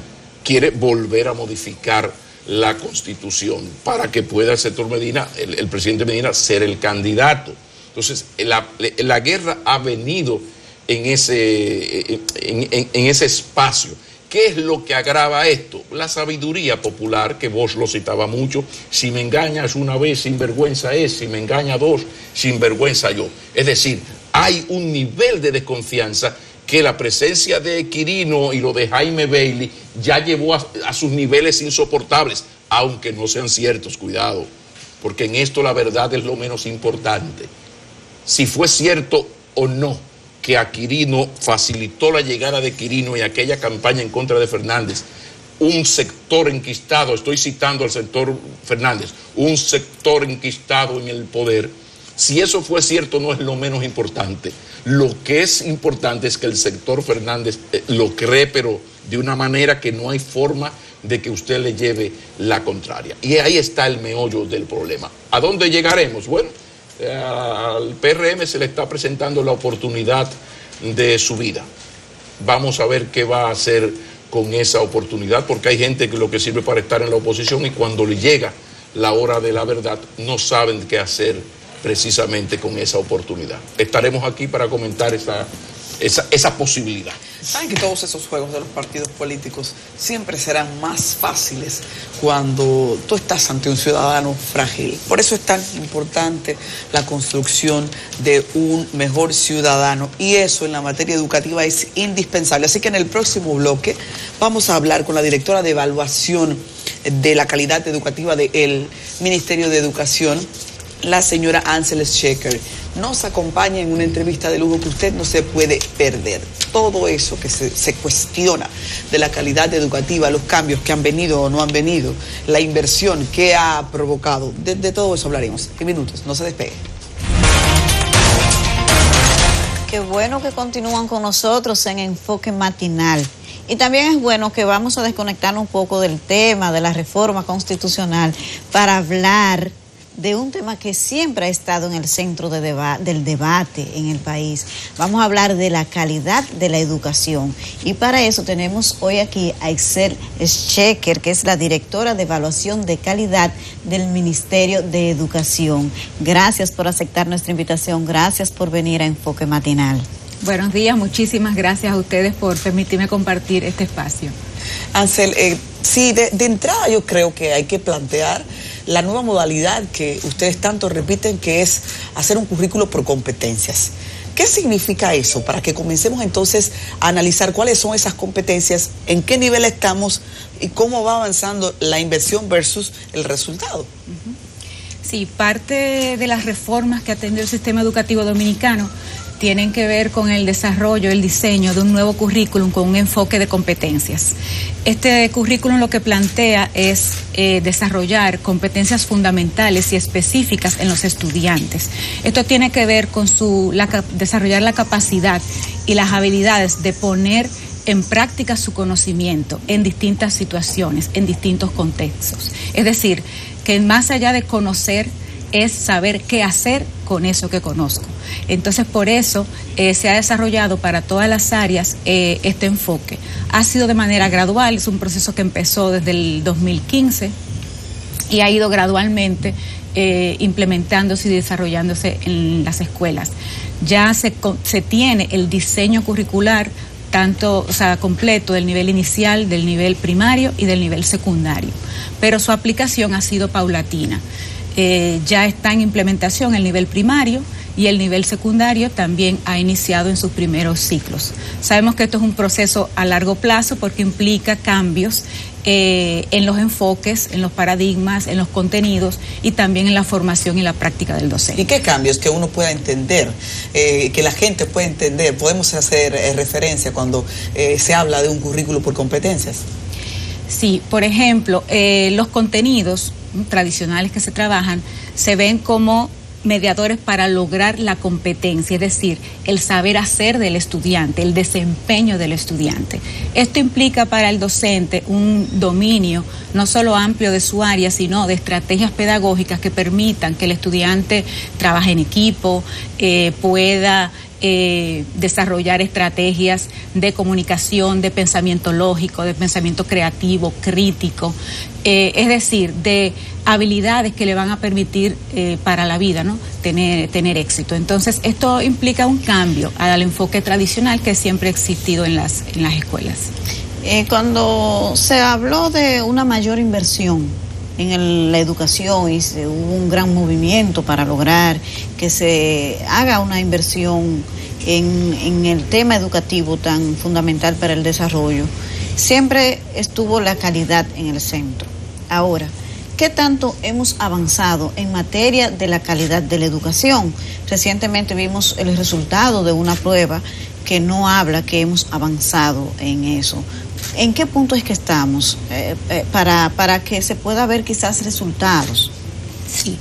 quiere volver a modificar la Constitución para que pueda el sector Medina, el presidente Medina, ser el candidato. Entonces, la guerra ha venido en ese espacio. ¿Qué es lo que agrava esto? La sabiduría popular, que vos lo citaba mucho: si me engañas una vez, sinvergüenza es; si me engaña 2, sinvergüenza yo. Es decir, hay un nivel de desconfianza que la presencia de Quirino y lo de Jaime Bailey ya llevó a sus niveles insoportables, aunque no sean ciertos, cuidado, porque en esto la verdad es lo menos importante. Si fue cierto o no que a Quirino facilitó la llegada de Quirino y aquella campaña en contra de Fernández, un sector enquistado, estoy citando al sector Fernández, un sector enquistado en el poder, si eso fue cierto no es lo menos importante. Lo que es importante es que el sector Fernández lo cree, pero de una manera que no hay forma de que usted le lleve la contraria. Y ahí está el meollo del problema. ¿A dónde llegaremos? Bueno, al PRM se le está presentando la oportunidad de su vida. Vamos a ver qué va a hacer con esa oportunidad, porque hay gente que lo que sirve para estar en la oposición y cuando le llega la hora de la verdad no saben qué hacer precisamente con esa oportunidad. Estaremos aquí para comentar esa posibilidad. Saben que todos esos juegos de los partidos políticos siempre serán más fáciles cuando tú estás ante un ciudadano frágil. Por eso es tan importante la construcción de un mejor ciudadano, y eso en la materia educativa es indispensable. Así que en el próximo bloque vamos a hablar con la directora de evaluación de la calidad educativa del Ministerio de Educación, la señora Ansel Schecker. Nos acompaña en una entrevista de lujo que usted no se puede perder. Todo eso que se cuestiona de la calidad educativa, los cambios que han venido o no han venido, la inversión que ha provocado, de todo eso hablaremos en minutos. No se despegue. Qué bueno que continúan con nosotros en Enfoque Matinal. Y también es bueno que vamos a desconectarnos un poco del tema de la reforma constitucional para hablar de un tema que siempre ha estado en el centro del debate en el país. Vamos a hablar de la calidad de la educación. Y para eso tenemos hoy aquí a Ansel Schecker, que es la directora de evaluación de calidad del Ministerio de Educación. Gracias por aceptar nuestra invitación. Gracias por venir a Enfoque Matinal. Buenos días, muchísimas gracias a ustedes por permitirme compartir este espacio. Ansel, sí, de entrada yo creo que hay que plantear la nueva modalidad que ustedes tanto repiten, que es hacer un currículo por competencias. ¿Qué significa eso? Para que comencemos entonces a analizar cuáles son esas competencias, en qué nivel estamos y cómo va avanzando la inversión versus el resultado. Sí, parte de las reformas que ha tenido el sistema educativo dominicano tienen que ver con el desarrollo, el diseño de un nuevo currículum con un enfoque de competencias. Este currículum lo que plantea es desarrollar competencias fundamentales y específicas en los estudiantes. Esto tiene que ver con desarrollar la capacidad y las habilidades de poner en práctica su conocimiento en distintas situaciones, en distintos contextos. Es decir, que más allá de conocer, es saber qué hacer con eso que conozco. Entonces, por eso se ha desarrollado para todas las áreas este enfoque. Ha sido de manera gradual, es un proceso que empezó desde el 2015 y ha ido gradualmente implementándose y desarrollándose en las escuelas. Ya se tiene el diseño curricular tanto, o sea, completo del nivel inicial, del nivel primario y del nivel secundario, pero su aplicación ha sido paulatina. Ya está en implementación el nivel primario y el nivel secundario también ha iniciado en sus primeros ciclos. Sabemos que esto es un proceso a largo plazo porque implica cambios en los enfoques, en los paradigmas, en los contenidos y también en la formación y la práctica del docente. ¿Y qué cambios que uno pueda entender, que la gente pueda entender? Podemos hacer referencia cuando se habla de un currículo por competencias. Sí, por ejemplo, los contenidos tradicionales que se trabajan se ven como mediadores para lograr la competencia, es decir, el saber hacer del estudiante, el desempeño del estudiante. Esto implica para el docente un dominio no solo amplio de su área, sino de estrategias pedagógicas que permitan que el estudiante trabaje en equipo, pueda desarrollar estrategias de comunicación, de pensamiento lógico, de pensamiento creativo, crítico, es decir, de habilidades que le van a permitir para la vida, ¿no? Tener éxito. Entonces, esto implica un cambio al enfoque tradicional que siempre ha existido en las escuelas. Cuando se habló de una mayor inversión en la educación y hubo un gran movimiento para lograr que se haga una inversión en el tema educativo tan fundamental para el desarrollo, siempre estuvo la calidad en el centro. Ahora, ¿qué tanto hemos avanzado en materia de la calidad de la educación? Recientemente vimos el resultado de una prueba que no habla que hemos avanzado en eso. ¿En qué punto es que estamos para que se pueda ver quizás resultados? Sí,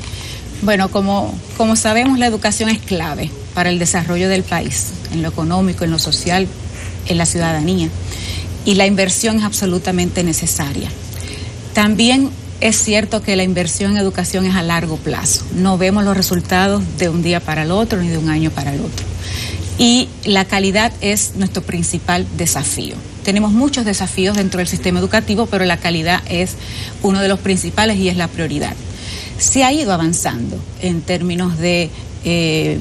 bueno, como sabemos, la educación es clave para el desarrollo del país, en lo económico, en lo social, en la ciudadanía, y la inversión es absolutamente necesaria. También es cierto que la inversión en educación es a largo plazo, no vemos los resultados de un día para el otro ni de un año para el otro. Y la calidad es nuestro principal desafío. Tenemos muchos desafíos dentro del sistema educativo, pero la calidad es uno de los principales y es la prioridad. Se ha ido avanzando en términos de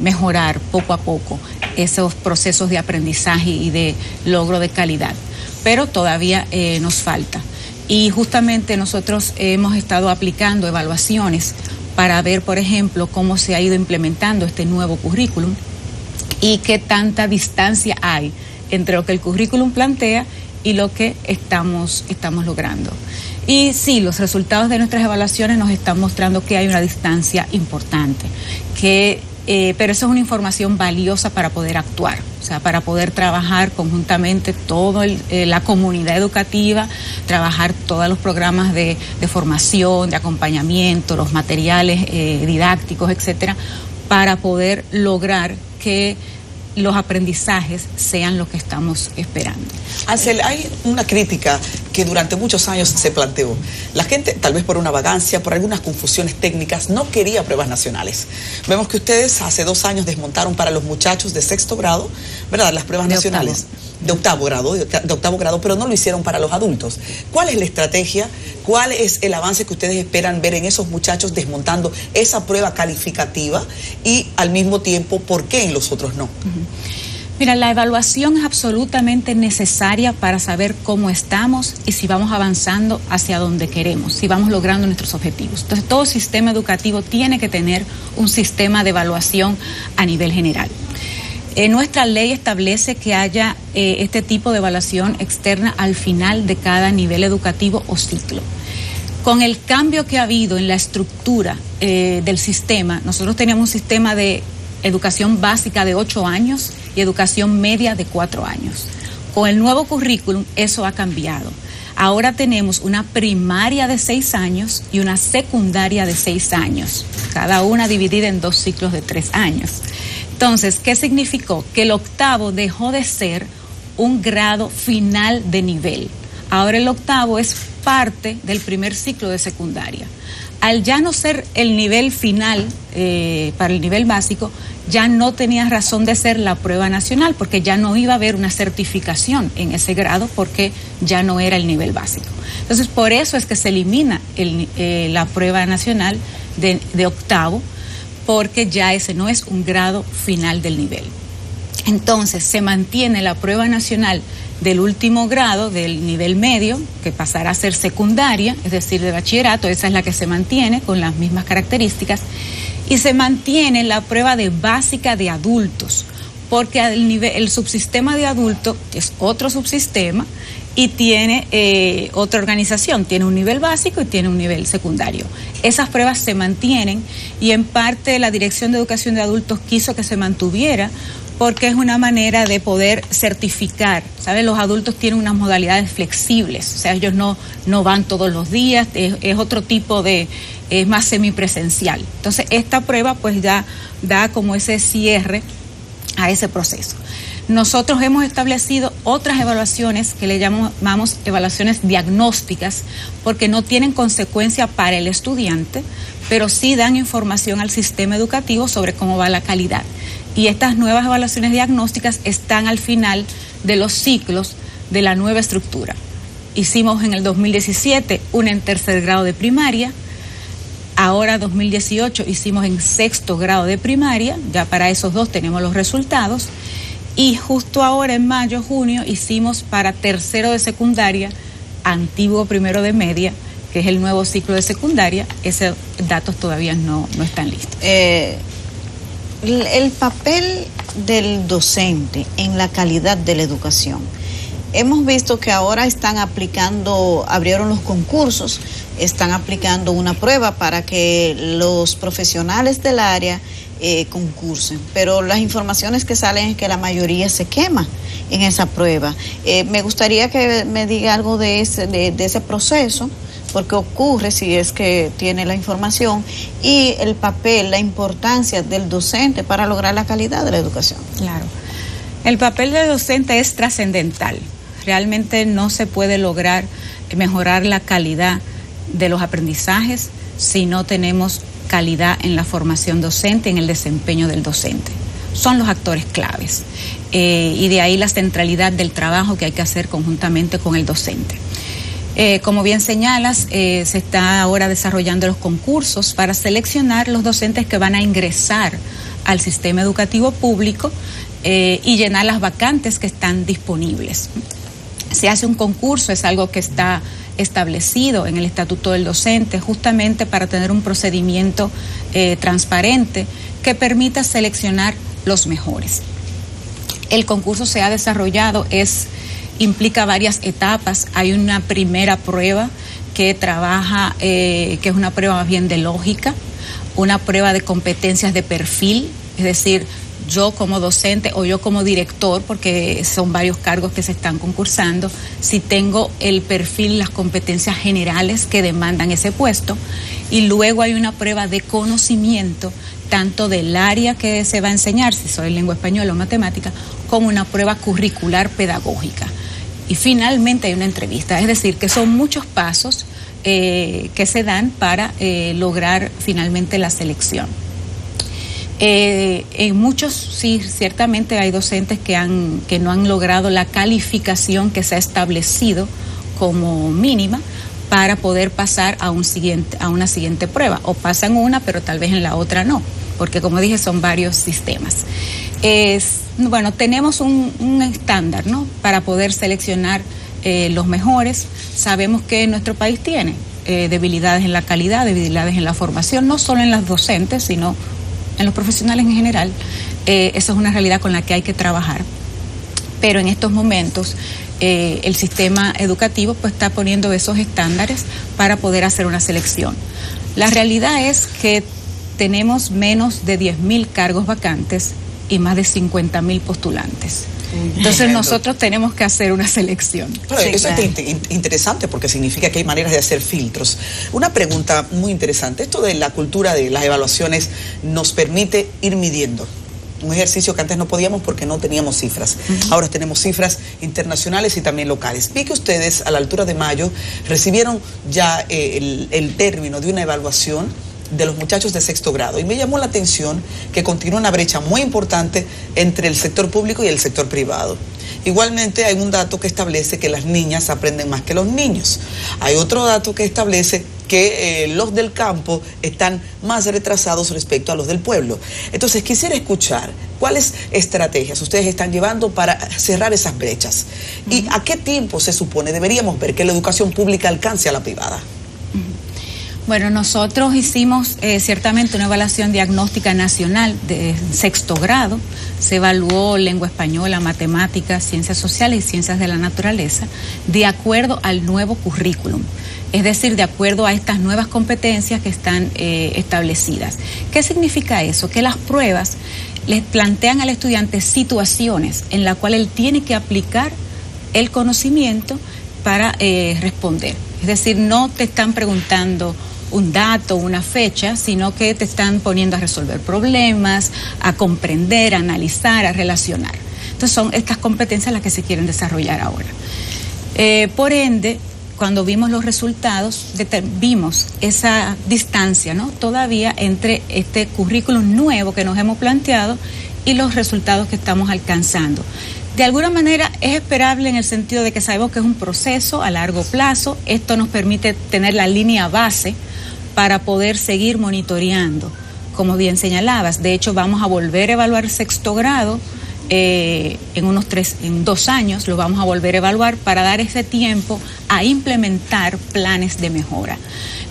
mejorar poco a poco esos procesos de aprendizaje y de logro de calidad, pero todavía nos falta. Y justamente nosotros hemos estado aplicando evaluaciones para ver, por ejemplo, cómo se ha ido implementando este nuevo currículum y qué tanta distancia hay entre lo que el currículum plantea y lo que estamos logrando. Y sí, los resultados de nuestras evaluaciones nos están mostrando que hay una distancia importante, pero eso es una información valiosa para poder actuar, o sea, para poder trabajar conjuntamente toda la comunidad educativa, trabajar todos los programas de formación, de acompañamiento, los materiales didácticos, etcétera, para poder lograr que los aprendizajes sean lo que estamos esperando. Ansel, hay una crítica que durante muchos años se planteó. La gente, tal vez por una vagancia, por algunas confusiones técnicas, no quería pruebas nacionales. Vemos que ustedes hace 2 años desmontaron para los muchachos de 6º grado, ¿verdad?, las pruebas nacionales. De octavo grado, pero no lo hicieron para los adultos. ¿Cuál es la estrategia? ¿Cuál es el avance que ustedes esperan ver en esos muchachos desmontando esa prueba calificativa? Y al mismo tiempo, ¿por qué en los otros no? Mira, la evaluación es absolutamente necesaria para saber cómo estamos y si vamos avanzando hacia donde queremos, si vamos logrando nuestros objetivos. Entonces, todo sistema educativo tiene que tener un sistema de evaluación a nivel general. Nuestra ley establece que haya este tipo de evaluación externa al final de cada nivel educativo o ciclo. Con el cambio que ha habido en la estructura del sistema, nosotros teníamos un sistema de educación básica de 8 años y educación media de 4 años. Con el nuevo currículum eso ha cambiado. Ahora tenemos una primaria de 6 años y una secundaria de 6 años, cada una dividida en 2 ciclos de 3 años. Entonces, ¿qué significó? Que el octavo dejó de ser un grado final de nivel. Ahora el octavo es parte del primer ciclo de secundaria. Al ya no ser el nivel final para el nivel básico, ya no tenía razón de ser la prueba nacional, porque ya no iba a haber una certificación en ese grado, porque ya no era el nivel básico. Entonces, por eso es que se elimina la prueba nacional de octavo, porque ya ese no es un grado final del nivel. Entonces, se mantiene la prueba nacional del último grado, del nivel medio, que pasará a ser secundaria, es decir, de bachillerato. Esa es la que se mantiene con las mismas características, y se mantiene la prueba de básica de adultos, porque el subsistema de adulto es otro subsistema y tiene otra organización, tiene un nivel básico y tiene un nivel secundario. Esas pruebas se mantienen, y en parte la Dirección de Educación de Adultos quiso que se mantuviera, porque es una manera de poder certificar, ¿sabes? Los adultos tienen unas modalidades flexibles, o sea, ellos no van todos los días, es otro tipo es más semipresencial. Entonces, esta prueba pues ya da como ese cierre a ese proceso. Nosotros hemos establecido otras evaluaciones que le llamamos evaluaciones diagnósticas, porque no tienen consecuencia para el estudiante, pero sí dan información al sistema educativo sobre cómo va la calidad. Y estas nuevas evaluaciones diagnósticas están al final de los ciclos de la nueva estructura. Hicimos en el 2017 una en tercer grado de primaria, ahora 2018 hicimos en sexto grado de primaria, ya para esos dos tenemos los resultados, y justo ahora en mayo, junio, hicimos para tercero de secundaria, antiguo primero de media, que es el nuevo ciclo de secundaria. Esos datos todavía no están listos. El papel del docente en la calidad de la educación. Hemos visto que ahora abrieron los concursos, están aplicando una prueba para que los profesionales del área concursen, pero las informaciones que salen es que la mayoría se quema en esa prueba. Me gustaría que me diga algo de ese proceso, porque ocurre, si es que tiene la información, y el papel, la importancia del docente para lograr la calidad de la educación. Claro. El papel del docente es trascendental. Realmente no se puede lograr mejorar la calidad de los aprendizajes si no tenemos calidad en la formación docente, en el desempeño del docente. Son los actores claves. Y de ahí la centralidad del trabajo que hay que hacer conjuntamente con el docente. Como bien señalas, se está ahora desarrollando los concursos para seleccionar los docentes que van a ingresar al sistema educativo público y llenar las vacantes que están disponibles. Se hace un concurso, es algo que está establecido en el Estatuto del Docente, justamente para tener un procedimiento transparente que permita seleccionar los mejores. El concurso se ha desarrollado, implica varias etapas. Hay una primera prueba que trabaja, que es una prueba más bien de lógica, una prueba de competencias de perfil, es decir, yo como docente o yo como director, porque son varios cargos que se están concursando, si tengo el perfil, las competencias generales que demandan ese puesto. Y luego hay una prueba de conocimiento, tanto del área que se va a enseñar, si soy lengua española o matemática, como una prueba curricular pedagógica. Y finalmente hay una entrevista, es decir, que son muchos pasos que se dan para lograr finalmente la selección. En muchos, sí, ciertamente hay docentes que no han logrado la calificación que se ha establecido como mínima para poder pasar a una siguiente prueba, o pasan una pero tal vez en la otra no, porque como dije son varios sistemas. Bueno, tenemos un estándar, ¿no?, para poder seleccionar los mejores. Sabemos que nuestro país tiene debilidades en la calidad, debilidades en la formación, no solo en las docentes, sino en los profesionales en general. Esa es una realidad con la que hay que trabajar. Pero en estos momentos el sistema educativo pues está poniendo esos estándares para poder hacer una selección. La realidad es que tenemos menos de 10.000 cargos vacantes y más de 50.000 postulantes. Entonces nosotros tenemos que hacer una selección. Bueno, sí, eso claro. Es interesante porque significa que hay maneras de hacer filtros. Una pregunta muy interesante, esto de la cultura de las evaluaciones nos permite ir midiendo un ejercicio que antes no podíamos porque no teníamos cifras. Ahora tenemos cifras internacionales y también locales. Vi que ustedes a la altura de mayo recibieron ya el término de una evaluación de los muchachos de sexto grado y me llamó la atención que continúa una brecha muy importante entre el sector público y el sector privado. Igualmente hay un dato que establece que las niñas aprenden más que los niños. Hay otro dato que establece que los del campo están más retrasados respecto a los del pueblo. Entonces quisiera escuchar cuáles estrategias ustedes están llevando para cerrar esas brechas y a qué tiempo se supone deberíamos ver que la educación pública alcance a la privada. Bueno, nosotros hicimos ciertamente una evaluación diagnóstica nacional de sexto grado. Se evaluó lengua española, matemáticas, ciencias sociales y ciencias de la naturaleza de acuerdo al nuevo currículum. Es decir, de acuerdo a estas nuevas competencias que están establecidas. ¿Qué significa eso? Que las pruebas les plantean al estudiante situaciones en las cuales él tiene que aplicar el conocimiento para responder. Es decir, no te están preguntando un dato, una fecha, sino que te están poniendo a resolver problemas, a comprender, a analizar, a relacionar. Entonces son estas competencias las que se quieren desarrollar ahora. Por ende, cuando vimos los resultados, vimos esa distancia, ¿no? Todavía entre este currículum nuevo que nos hemos planteado y los resultados que estamos alcanzando. De alguna manera es esperable en el sentido de que sabemos que es un proceso a largo plazo. Esto nos permite tener la línea base para poder seguir monitoreando, como bien señalabas. De hecho, vamos a volver a evaluar sexto grado en 2 años, lo vamos a volver a evaluar para dar ese tiempo a implementar planes de mejora.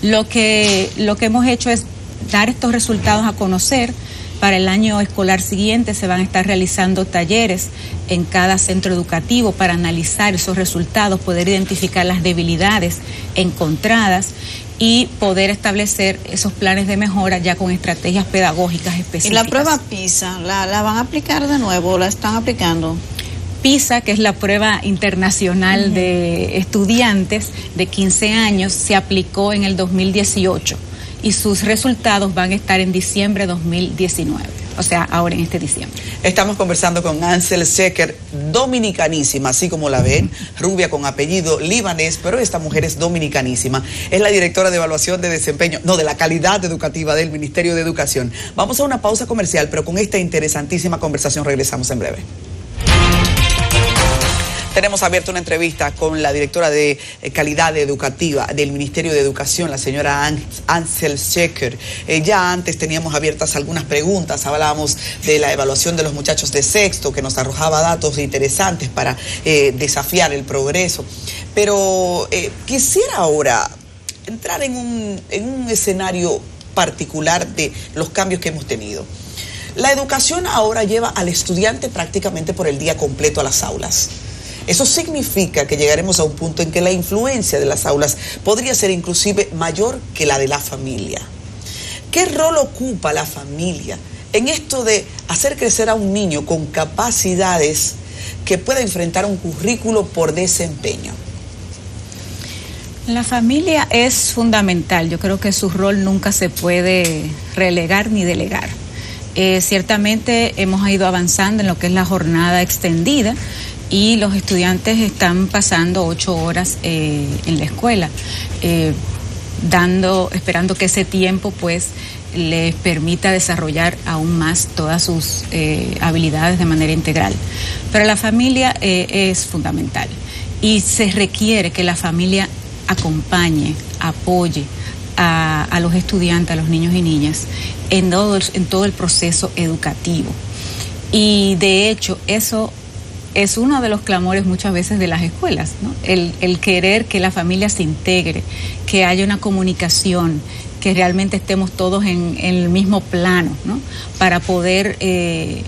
Lo que hemos hecho es dar estos resultados a conocer. Para el año escolar siguiente se van a estar realizando talleres en cada centro educativo para analizar esos resultados, poder identificar las debilidades encontradas y poder establecer esos planes de mejora ya con estrategias pedagógicas específicas. ¿Y la prueba PISA, la van a aplicar de nuevo o la están aplicando? PISA, que es la prueba internacional de estudiantes de 15 años, se aplicó en el 2018. Y sus resultados van a estar en diciembre de 2019, o sea, ahora en este diciembre. Estamos conversando con Ansel Sheker, dominicanísima, así como la ven, rubia con apellido libanés, pero esta mujer es dominicanísima. Es la directora de evaluación de desempeño, no, de la calidad educativa del Ministerio de Educación. Vamos a una pausa comercial, pero con esta interesantísima conversación regresamos en breve. Tenemos abierta una entrevista con la directora de calidad educativa del Ministerio de Educación, la señora Ansel Sheker. Ya antes teníamos abiertas algunas preguntas, hablábamos de la evaluación de los muchachos de sexto, que nos arrojaba datos interesantes para desafiar el progreso. Pero quisiera ahora entrar en un escenario particular de los cambios que hemos tenido. La educación ahora lleva al estudiante prácticamente por el día completo a las aulas. Eso significa que llegaremos a un punto en que la influencia de las aulas podría ser inclusive mayor que la de la familia. ¿Qué rol ocupa la familia en esto de hacer crecer a un niño con capacidades que pueda enfrentar un currículo por desempeño? La familia es fundamental. Yo creo que su rol nunca se puede relegar ni delegar. Ciertamente hemos ido avanzando en lo que es la jornada extendida, y los estudiantes están pasando 8 horas en la escuela, esperando que ese tiempo pues les permita desarrollar aún más todas sus habilidades de manera integral. Pero la familia es fundamental y se requiere que la familia acompañe, apoye a los estudiantes, a los niños y niñas en todo el proceso educativo. Y de hecho eso es uno de los clamores muchas veces de las escuelas, ¿no? El querer que la familia se integre, que haya una comunicación, que realmente estemos todos en el mismo plano, ¿no? Para poder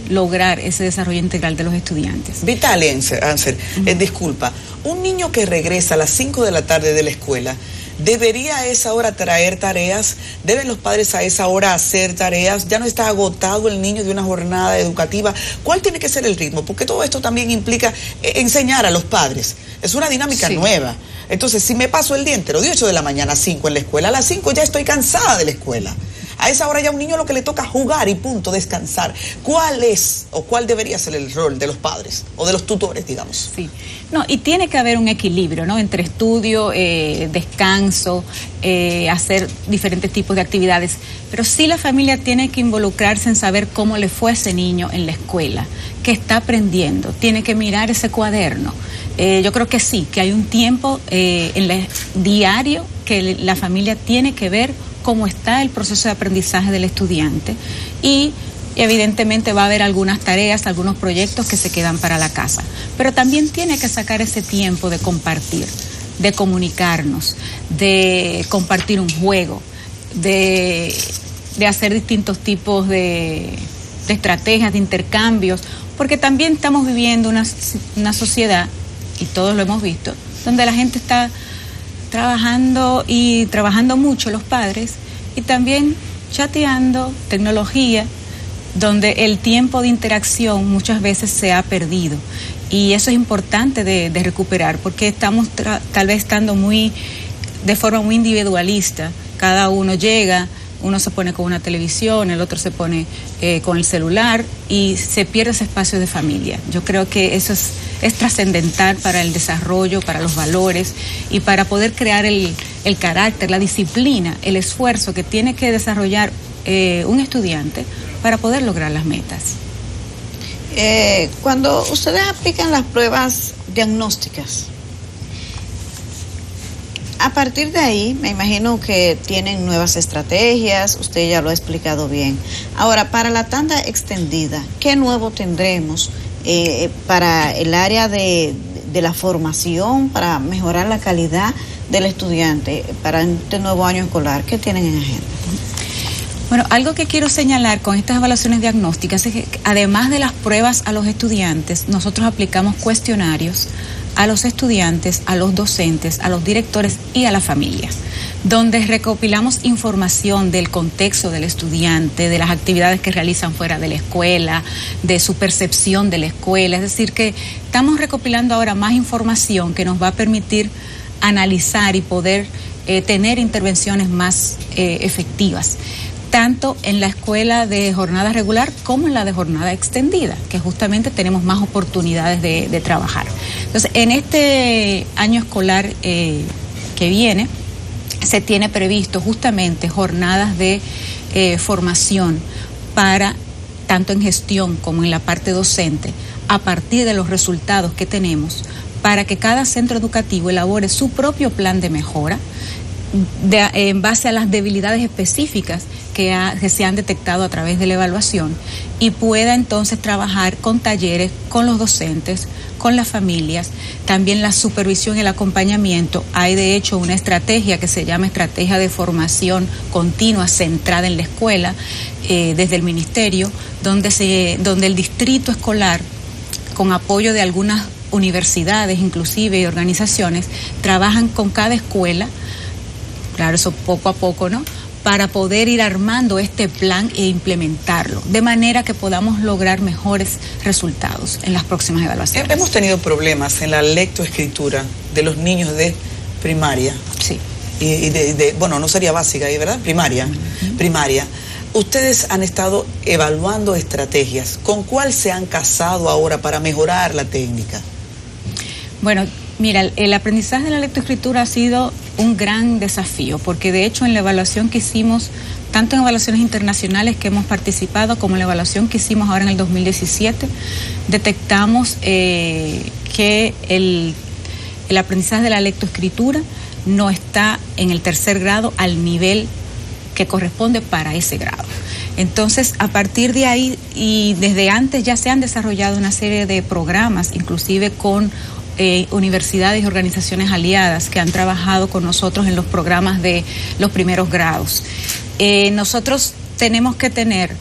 lograr ese desarrollo integral de los estudiantes. Vital, Ansel, disculpa, un niño que regresa a las 5 de la tarde de la escuela, ¿debería a esa hora traer tareas? ¿Deben los padres a esa hora hacer tareas? ¿Ya no está agotado el niño de una jornada educativa? ¿Cuál tiene que ser el ritmo? Porque todo esto también implica enseñar a los padres. Es una dinámica nueva. Entonces, si me paso el día entero, de 8 de la mañana a 5 en la escuela, a las 5 ya estoy cansada de la escuela. A esa hora ya a un niño lo que le toca jugar y punto, descansar. ¿Cuál es o cuál debería ser el rol de los padres o de los tutores, digamos? Sí, no, y tiene que haber un equilibrio, ¿no? Entre estudio, descanso, hacer diferentes tipos de actividades, pero sí la familia tiene que involucrarse en saber cómo le fue a ese niño en la escuela, qué está aprendiendo, tiene que mirar ese cuaderno. Yo creo que sí, que hay un tiempo diario que la familia tiene que ver cómo está el proceso de aprendizaje del estudiante y evidentemente va a haber algunas tareas, algunos proyectos que se quedan para la casa, pero también tiene que sacar ese tiempo de compartir, de comunicarnos, de compartir un juego, de hacer distintos tipos de estrategias, de intercambios, porque también estamos viviendo una sociedad, y todos lo hemos visto, donde la gente está trabajando mucho, los padres, y también chateando, tecnología, donde el tiempo de interacción muchas veces se ha perdido. Y eso es importante de recuperar, porque estamos tal vez estando de forma muy individualista. Cada uno llega, uno se pone con una televisión, el otro se pone con el celular y se pierde ese espacio de familia. Yo creo que eso es trascendental para el desarrollo, para los valores y para poder crear el carácter, la disciplina, el esfuerzo que tiene que desarrollar un estudiante para poder lograr las metas. Cuando ustedes aplican las pruebas diagnósticas, a partir de ahí, me imagino que tienen nuevas estrategias, usted ya lo ha explicado bien. Ahora, para la tanda extendida, ¿qué nuevo tendremos para el área de la formación, para mejorar la calidad del estudiante, para este nuevo año escolar? ¿Qué tienen en agenda? Bueno, algo que quiero señalar con estas evaluaciones diagnósticas es que además de las pruebas a los estudiantes, nosotros aplicamos cuestionarios a los estudiantes, a los docentes, a los directores y a la familia, donde recopilamos información del contexto del estudiante, de las actividades que realizan fuera de la escuela, de su percepción de la escuela. Es decir, que estamos recopilando ahora más información que nos va a permitir analizar y poder tener intervenciones más efectivas, tanto en la escuela de jornada regular como en la de jornada extendida, que justamente tenemos más oportunidades de trabajar. Entonces, en este año escolar que viene, se tiene previsto justamente jornadas de formación para, tanto en gestión como en la parte docente, a partir de los resultados que tenemos, para que cada centro educativo elabore su propio plan de mejora en base a las debilidades específicas que se han detectado a través de la evaluación y pueda entonces trabajar con talleres, con los docentes, con las familias, también la supervisión y el acompañamiento. Hay de hecho una estrategia que se llama Estrategia de Formación Continua centrada en la escuela desde el Ministerio, donde el distrito escolar, con apoyo de algunas universidades inclusive y organizaciones, trabajan con cada escuela, claro, eso poco a poco, ¿no?, para poder ir armando este plan e implementarlo, de manera que podamos lograr mejores resultados en las próximas evaluaciones. Hemos tenido problemas en la lectoescritura de los niños de primaria. Sí. Y bueno, no sería básica, ¿verdad? Primaria. Primaria. Ustedes han estado evaluando estrategias. ¿Con cuál se han casado ahora para mejorar la técnica? Bueno, mira, el aprendizaje de la lectoescritura ha sido un gran desafío, porque de hecho en la evaluación que hicimos, tanto en evaluaciones internacionales que hemos participado, como en la evaluación que hicimos ahora en el 2017, detectamos que el aprendizaje de la lectoescritura no está en el tercer grado al nivel que corresponde para ese grado. Entonces, a partir de ahí y desde antes ya se han desarrollado una serie de programas, inclusive con universidades y organizaciones aliadas que han trabajado con nosotros en los programas de los primeros grados. Nosotros tenemos que tener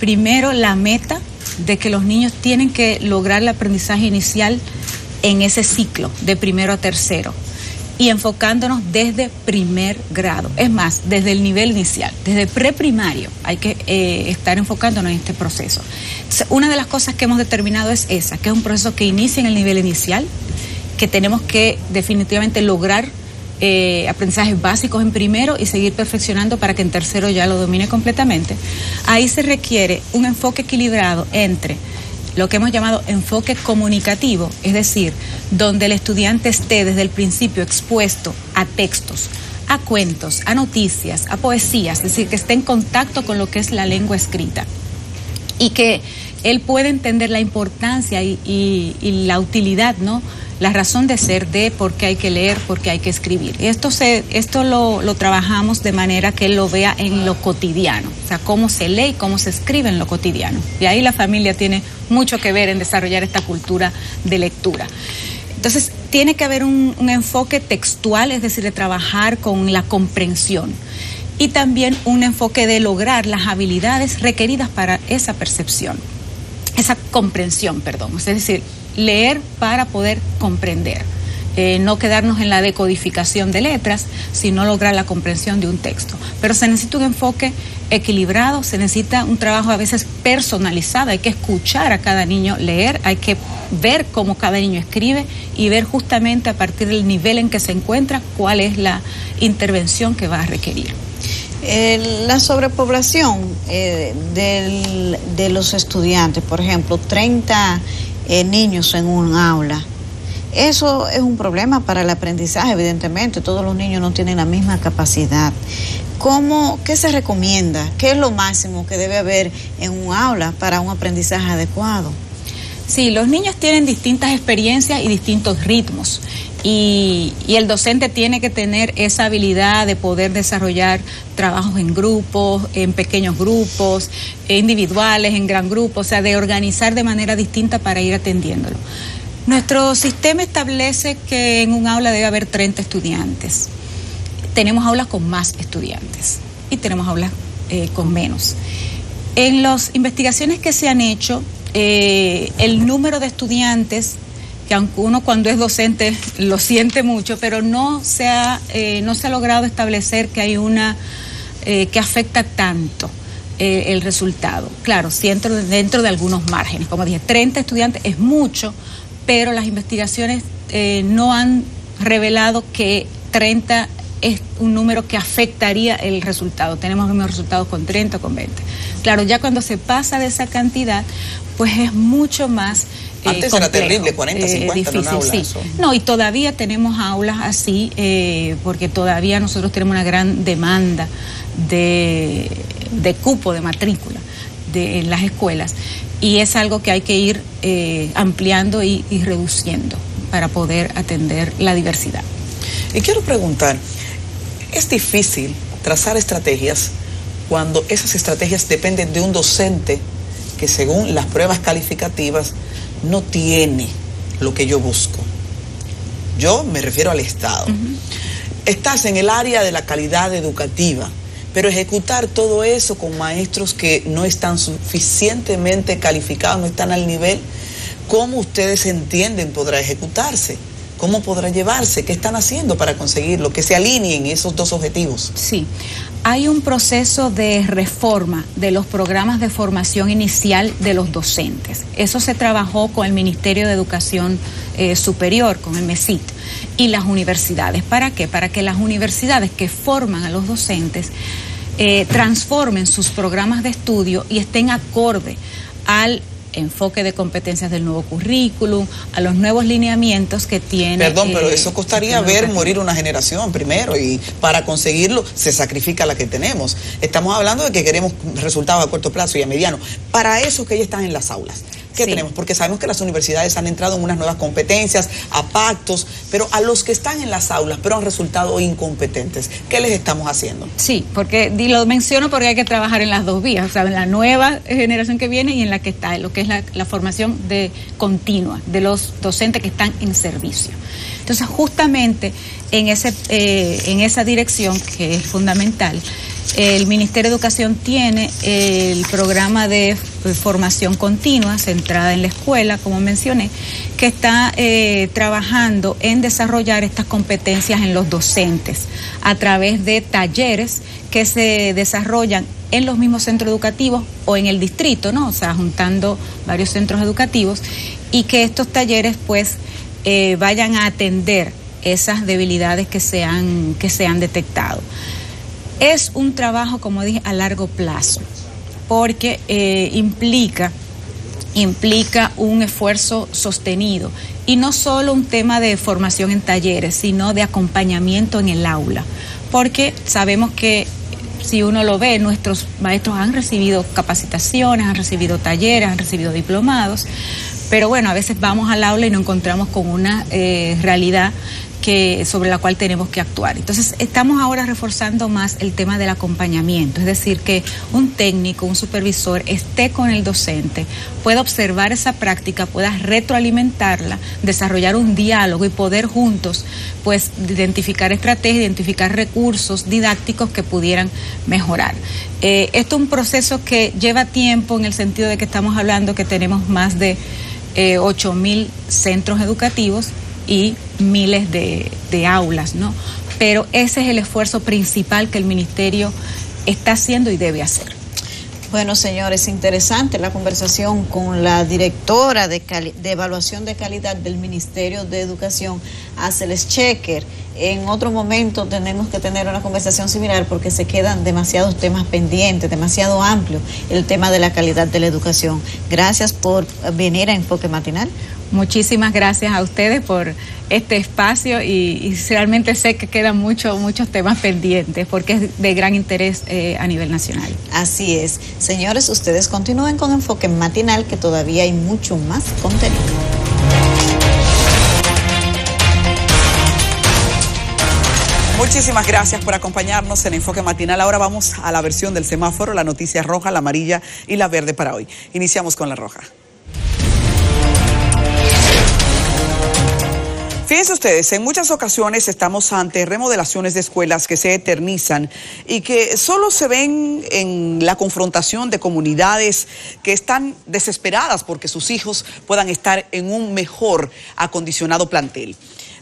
primero la meta de que los niños tienen que lograr el aprendizaje inicial en ese ciclo de primero a tercero y enfocándonos desde primer grado, es más, desde el nivel inicial, desde preprimario hay que estar enfocándonos en este proceso. Entonces, una de las cosas que hemos determinado es esa, que es un proceso que inicia en el nivel inicial, que tenemos que definitivamente lograr aprendizajes básicos en primero y seguir perfeccionando para que en tercero ya lo domine completamente. Ahí se requiere un enfoque equilibrado entre lo que hemos llamado enfoque comunicativo, es decir, donde el estudiante esté desde el principio expuesto a textos, a cuentos, a noticias, a poesías, es decir, que esté en contacto con lo que es la lengua escrita y que él pueda entender la importancia y la utilidad, ¿no?, la razón de ser de por qué hay que leer, por qué hay que escribir. Esto lo trabajamos de manera que él lo vea en lo cotidiano, o sea, cómo se lee y cómo se escribe en lo cotidiano. Y ahí la familia tiene mucho que ver en desarrollar esta cultura de lectura. Entonces, tiene que haber un enfoque textual, es decir, de trabajar con la comprensión. Y también un enfoque de lograr las habilidades requeridas para esa percepción, esa comprensión, perdón. Es decir, leer para poder comprender, no quedarnos en la decodificación de letras, sino lograr la comprensión de un texto. Pero se necesita un enfoque equilibrado, se necesita un trabajo a veces personalizado, hay que escuchar a cada niño leer, hay que ver cómo cada niño escribe y ver justamente a partir del nivel en que se encuentra cuál es la intervención que va a requerir. La sobrepoblación de los estudiantes, por ejemplo, 30 niños en un aula, eso es un problema para el aprendizaje, evidentemente, todos los niños no tienen la misma capacidad. ¿Qué se recomienda? ¿Qué es lo máximo que debe haber en un aula para un aprendizaje adecuado? Sí, los niños tienen distintas experiencias y distintos ritmos. Y el docente tiene que tener esa habilidad de poder desarrollar trabajos en grupos, en pequeños grupos, individuales, en gran grupo, o sea, de organizar de manera distinta para ir atendiéndolo. Nuestro sistema establece que en un aula debe haber 30 estudiantes. Tenemos aulas con más estudiantes y tenemos aulas con menos. En las investigaciones que se han hecho, el número de estudiantes, que aunque uno cuando es docente lo siente mucho, pero no se ha logrado establecer que hay que afecta tanto el resultado. Claro, dentro de algunos márgenes. Como dije, 30 estudiantes es mucho, pero las investigaciones no han revelado que 30 es un número que afectaría el resultado. Tenemos los mismos resultados con 30 o con 20. Claro, ya cuando se pasa de esa cantidad, pues es mucho más antes complejo, era terrible, 40, 50 difícil, en una aula. Sí. Eso. No, y todavía tenemos aulas así, porque todavía nosotros tenemos una gran demanda de cupo, de matrícula en las escuelas, y es algo que hay que ir ampliando y reduciendo para poder atender la diversidad. Y quiero preguntar, ¿es difícil trazar estrategias cuando esas estrategias dependen de un docente que según las pruebas calificativas no tiene lo que yo busco? Yo me refiero al Estado. Estás en el área de la calidad educativa, pero ejecutar todo eso con maestros que no están suficientemente calificados, no están al nivel, ¿cómo ustedes entienden podrá ejecutarse? ¿Cómo podrá llevarse? ¿Qué están haciendo para conseguirlo? Que se alineen esos dos objetivos. Sí, hay un proceso de reforma de los programas de formación inicial de los docentes. Eso se trabajó con el Ministerio de Educación Superior, con el MESIT, y las universidades. ¿Para qué? Para que las universidades que forman a los docentes transformen sus programas de estudio y estén acorde al enfoque de competencias del nuevo currículum, a los nuevos lineamientos que tiene. Perdón, pero eso costaría ver morir una generación primero, y para conseguirlo se sacrifica la que tenemos. Estamos hablando de que queremos resultados a corto plazo y a mediano. Para eso que ya están en las aulas. ¿Qué tenemos? Porque sabemos que las universidades han entrado en unas nuevas competencias, a pactos, pero a los que están en las aulas, pero han resultado incompetentes, ¿qué les estamos haciendo? Sí, porque lo menciono porque hay que trabajar en las dos vías, o sea, en la nueva generación que viene y en la que está, en lo que es la formación continua de los docentes que están en servicio. Entonces, justamente en esa dirección, que es fundamental, el Ministerio de Educación tiene el programa de formación continua centrada en la escuela, como mencioné, que está trabajando en desarrollar estas competencias en los docentes a través de talleres que se desarrollan en los mismos centros educativos o en el distrito, ¿no? O sea, juntando varios centros educativos, y que estos talleres pues vayan a atender esas debilidades que se han detectado. Es un trabajo, como dije, a largo plazo, porque implica un esfuerzo sostenido y no solo un tema de formación en talleres, sino de acompañamiento en el aula, porque sabemos que si uno lo ve, nuestros maestros han recibido capacitaciones, han recibido talleres, han recibido diplomados, pero bueno, a veces vamos al aula y nos encontramos con una realidad sobre la cual tenemos que actuar. Entonces, estamos ahora reforzando más el tema del acompañamiento, es decir, que un técnico, un supervisor esté con el docente, pueda observar esa práctica, pueda retroalimentarla, desarrollar un diálogo y poder juntos, pues, identificar estrategias, identificar recursos didácticos que pudieran mejorar. Esto es un proceso que lleva tiempo en el sentido de que estamos hablando que tenemos más de 8.000 centros educativos y miles de aulas, ¿no? Pero ese es el esfuerzo principal que el Ministerio está haciendo y debe hacer. Bueno, señores, interesante la conversación con la directora de evaluación de calidad del Ministerio de Educación, Aceles Checker. En otro momento tenemos que tener una conversación similar porque se quedan demasiados temas pendientes, demasiado amplio el tema de la calidad de la educación. Gracias por venir a Enfoque Matinal. Muchísimas gracias a ustedes por este espacio y realmente sé que quedan muchos temas pendientes porque es de gran interés a nivel nacional. Así es. Señores, ustedes continúen con Enfoque Matinal que todavía hay mucho más contenido. Muchísimas gracias por acompañarnos en Enfoque Matinal. Ahora vamos a la versión del semáforo, la noticia roja, la amarilla y la verde para hoy. Iniciamos con la roja. Fíjense ustedes, en muchas ocasiones estamos ante remodelaciones de escuelas que se eternizan y que solo se ven en la confrontación de comunidades que están desesperadas porque sus hijos puedan estar en un mejor acondicionado plantel.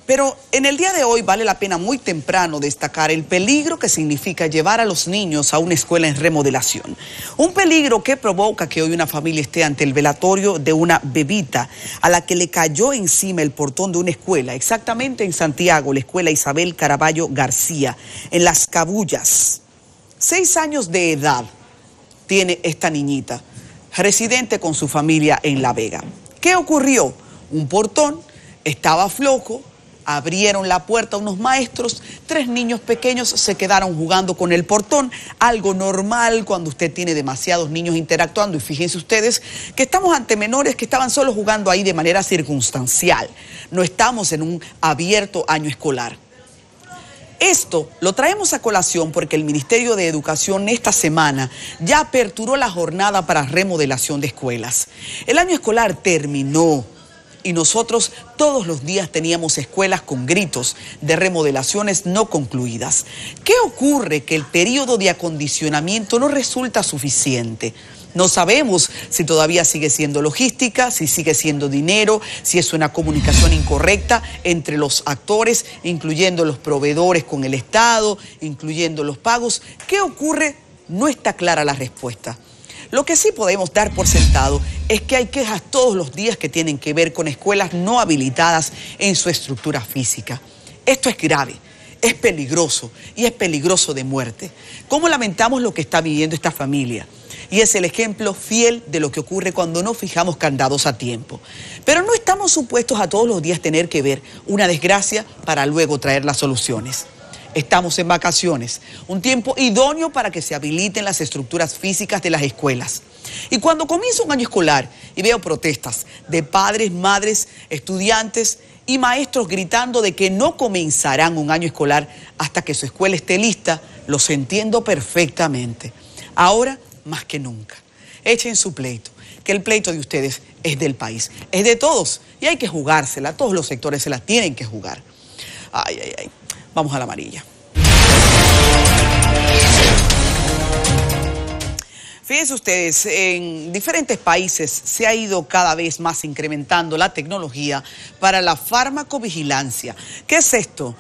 Pero en el día de hoy vale la pena muy temprano destacar el peligro que significa llevar a los niños a una escuela en remodelación. Un peligro que provoca que hoy una familia esté ante el velatorio de una bebita a la que le cayó encima el portón de una escuela, exactamente en Santiago, la escuela Isabel Caraballo García, en Las Cabullas. 6 años de edad tiene esta niñita, residente con su familia en La Vega. ¿Qué ocurrió? Un portón estaba flojo. Abrieron la puerta unos maestros, 3 niños pequeños se quedaron jugando con el portón, algo normal cuando usted tiene demasiados niños interactuando. Y fíjense ustedes que estamos ante menores que estaban solo jugando ahí de manera circunstancial. No estamos en un abierto año escolar. Esto lo traemos a colación porque el Ministerio de Educación esta semana ya aperturó la jornada para remodelación de escuelas. El año escolar terminó. Y nosotros todos los días teníamos escuelas con gritos de remodelaciones no concluidas. ¿Qué ocurre? Que el periodo de acondicionamiento no resulta suficiente. No sabemos si todavía sigue siendo logística, si sigue siendo dinero, si es una comunicación incorrecta entre los actores, incluyendo los proveedores con el Estado, incluyendo los pagos. ¿Qué ocurre? No está clara la respuesta. Lo que sí podemos dar por sentado es que hay quejas todos los días que tienen que ver con escuelas no habilitadas en su estructura física. Esto es grave, es peligroso y es peligroso de muerte. ¿Cómo lamentamos lo que está viviendo esta familia? Y es el ejemplo fiel de lo que ocurre cuando no fijamos candados a tiempo. Pero no estamos supuestos a todos los días tener que ver una desgracia para luego traer las soluciones. Estamos en vacaciones, un tiempo idóneo para que se habiliten las estructuras físicas de las escuelas. Y cuando comienza un año escolar y veo protestas de padres, madres, estudiantes y maestros gritando de que no comenzarán un año escolar hasta que su escuela esté lista, los entiendo perfectamente. Ahora, más que nunca, echen su pleito, que el pleito de ustedes es del país, es de todos y hay que jugársela, todos los sectores se la tienen que jugar. Ay, ay, ay. Vamos a la amarilla. Fíjense ustedes, en diferentes países se ha ido cada vez más incrementando la tecnología para la farmacovigilancia. ¿Qué es esto?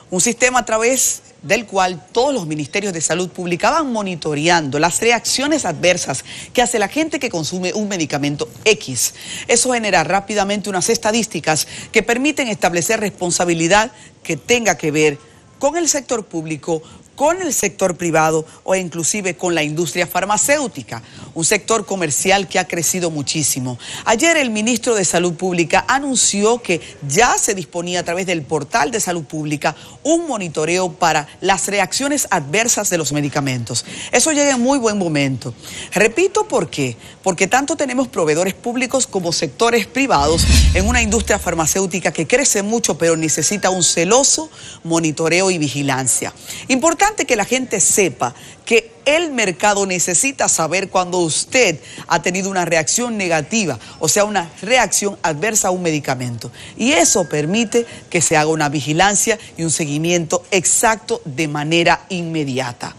Un sistema a través del cual todos los ministerios de salud pública van monitoreando las reacciones adversas que hace la gente que consume un medicamento X. Eso genera rápidamente unas estadísticas que permiten establecer responsabilidad que tenga que ver con el sector público, con el sector privado o inclusive con la industria farmacéutica, un sector comercial que ha crecido muchísimo. Ayer el ministro de Salud Pública anunció que ya se disponía a través del portal de Salud Pública un monitoreo para las reacciones adversas de los medicamentos. Eso llega en muy buen momento. Repito, ¿por qué? Porque tanto tenemos proveedores públicos como sectores privados en una industria farmacéutica que crece mucho pero necesita un celoso monitoreo y vigilancia. Importante que la gente sepa que el mercado necesita saber cuando usted ha tenido una reacción negativa, o sea, una reacción adversa a un medicamento. Y eso permite que se haga una vigilancia y un seguimiento exacto de manera inmediata.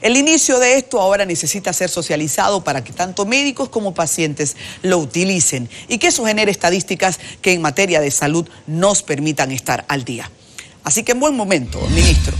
El inicio de esto ahora necesita ser socializado para que tanto médicos como pacientes lo utilicen y que eso genere estadísticas que en materia de salud nos permitan estar al día. Así que en buen momento, ministro.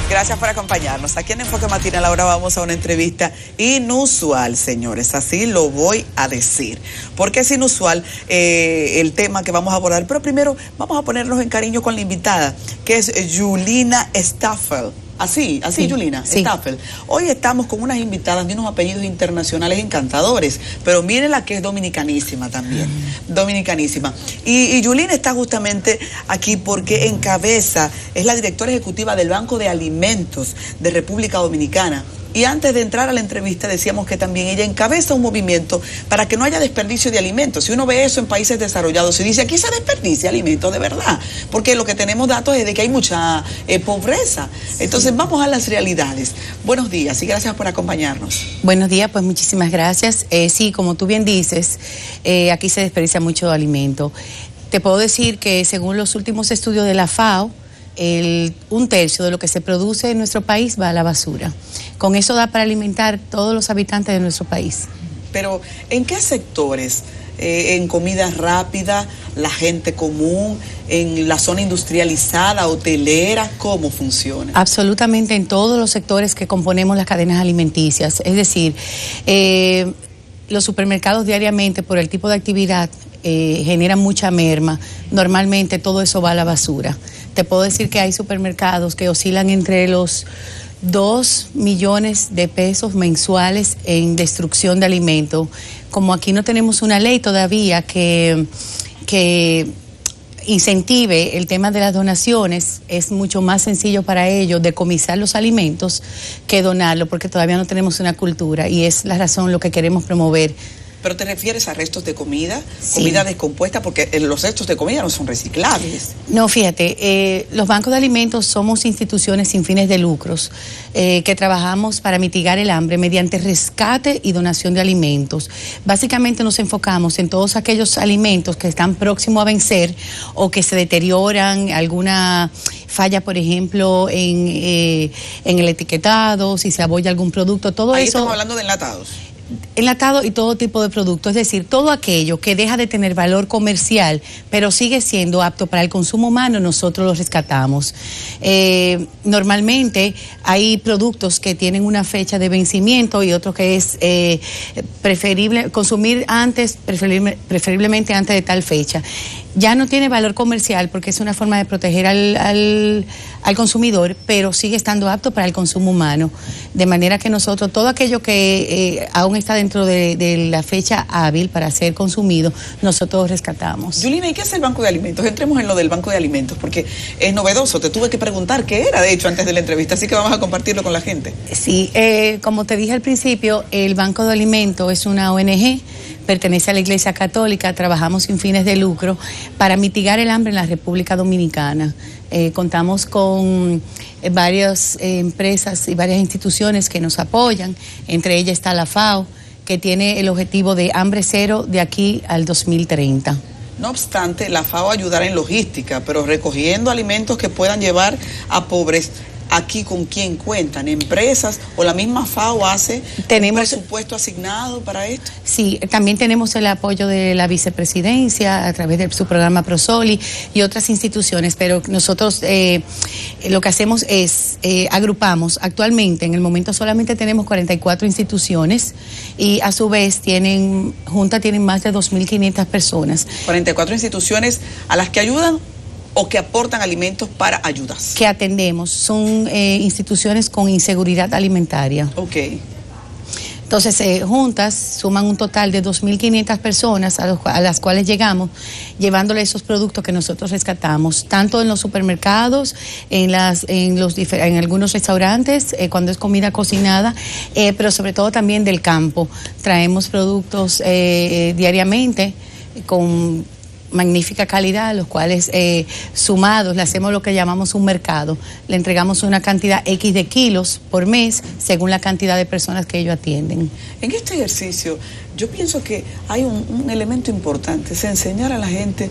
Gracias por acompañarnos. Aquí en Enfoque Matinal ahora vamos a una entrevista inusual, señores. Así lo voy a decir. Porque es inusual el tema que vamos a abordar. Pero primero vamos a ponernos en cariño con la invitada, que es Julina Staffel. Así, sí. Julina Staffel. Hoy estamos con unas invitadas de unos apellidos internacionales encantadores, pero miren la que es dominicanísima también, dominicanísima. Y Julina está justamente aquí porque encabeza, es la directora ejecutiva del Banco de Alimentos de República Dominicana. Y antes de entrar a la entrevista decíamos que también ella encabeza un movimiento para que no haya desperdicio de alimentos. Si uno ve eso en países desarrollados, se dice aquí se desperdicia alimentos de verdad, porque lo que tenemos datos es de que hay mucha pobreza. Entonces vamos a las realidades. Buenos días y gracias por acompañarnos. Buenos días, pues muchísimas gracias. Sí, como tú bien dices, aquí se desperdicia mucho alimento. Te puedo decir que según los últimos estudios de la FAO, un tercio de lo que se produce en nuestro país va a la basura. Con eso da para alimentar todos los habitantes de nuestro país. Pero, ¿en qué sectores? ¿En comida rápida, la gente común, en la zona industrializada, hotelera? ¿Cómo funciona? Absolutamente en todos los sectores que componemos las cadenas alimenticias. Es decir, los supermercados diariamente, por el tipo de actividad, generan mucha merma. Normalmente todo eso va a la basura. Te puedo decir que hay supermercados que oscilan entre los 2 millones de pesos mensuales en destrucción de alimentos. Como aquí no tenemos una ley todavía que incentive el tema de las donaciones, es mucho más sencillo para ellos decomisar los alimentos que donarlos, porque todavía no tenemos una cultura y es la razón lo que queremos promover. ¿Pero te refieres a restos de comida? Sí. Comida descompuesta, porque los restos de comida no son reciclables. No, fíjate, los bancos de alimentos somos instituciones sin fines de lucros que trabajamos para mitigar el hambre mediante rescate y donación de alimentos. Básicamente nos enfocamos en todos aquellos alimentos que están próximos a vencer o que se deterioran, alguna falla, por ejemplo, en el etiquetado, si se abolla algún producto, todo Ahí eso. Estamos hablando de enlatados. Enlatado y todo tipo de productos, es decir, todo aquello que deja de tener valor comercial, pero sigue siendo apto para el consumo humano, nosotros lo rescatamos. Normalmente hay productos que tienen una fecha de vencimiento y otros que es preferible consumir antes, preferiblemente antes de tal fecha. Ya no tiene valor comercial porque es una forma de proteger al consumidor, pero sigue estando apto para el consumo humano. De manera que nosotros, todo aquello que aún está dentro de la fecha hábil para ser consumido, nosotros rescatamos. Julina, ¿y qué hace el Banco de Alimentos? Entremos en lo del Banco de Alimentos, porque es novedoso. Te tuve que preguntar qué era, de hecho, antes de la entrevista, así que vamos a compartirlo con la gente. Sí, como te dije al principio, el Banco de Alimentos es una ONG, pertenece a la Iglesia Católica, trabajamos sin fines de lucro para mitigar el hambre en la República Dominicana. Contamos con varias empresas y varias instituciones que nos apoyan, entre ellas está la FAO, que tiene el objetivo de hambre cero de aquí al 2030. No obstante, la FAO ayudará en logística, pero recogiendo alimentos que puedan llevar a pobres aquí con quién cuentan, empresas o la misma FAO hace un presupuesto asignado para esto. Sí, también tenemos el apoyo de la vicepresidencia a través de su programa ProSoli y otras instituciones, pero nosotros lo que hacemos es agrupamos. Actualmente, en el momento solamente tenemos 44 instituciones y a su vez tienen más de 2.500 personas. 44 instituciones a las que ayudan o que aportan alimentos para ayudas. Que atendemos, son instituciones con inseguridad alimentaria. Ok. Entonces, juntas suman un total de 2.500 personas a las cuales llegamos, llevándole esos productos que nosotros rescatamos, tanto en los supermercados, en algunos restaurantes, cuando es comida cocinada, pero sobre todo también del campo. Traemos productos diariamente con magnífica calidad, los cuales sumados le hacemos lo que llamamos un mercado. Le entregamos una cantidad X de kilos por mes según la cantidad de personas que ellos atienden. En este ejercicio yo pienso que hay un elemento importante, es enseñar a la gente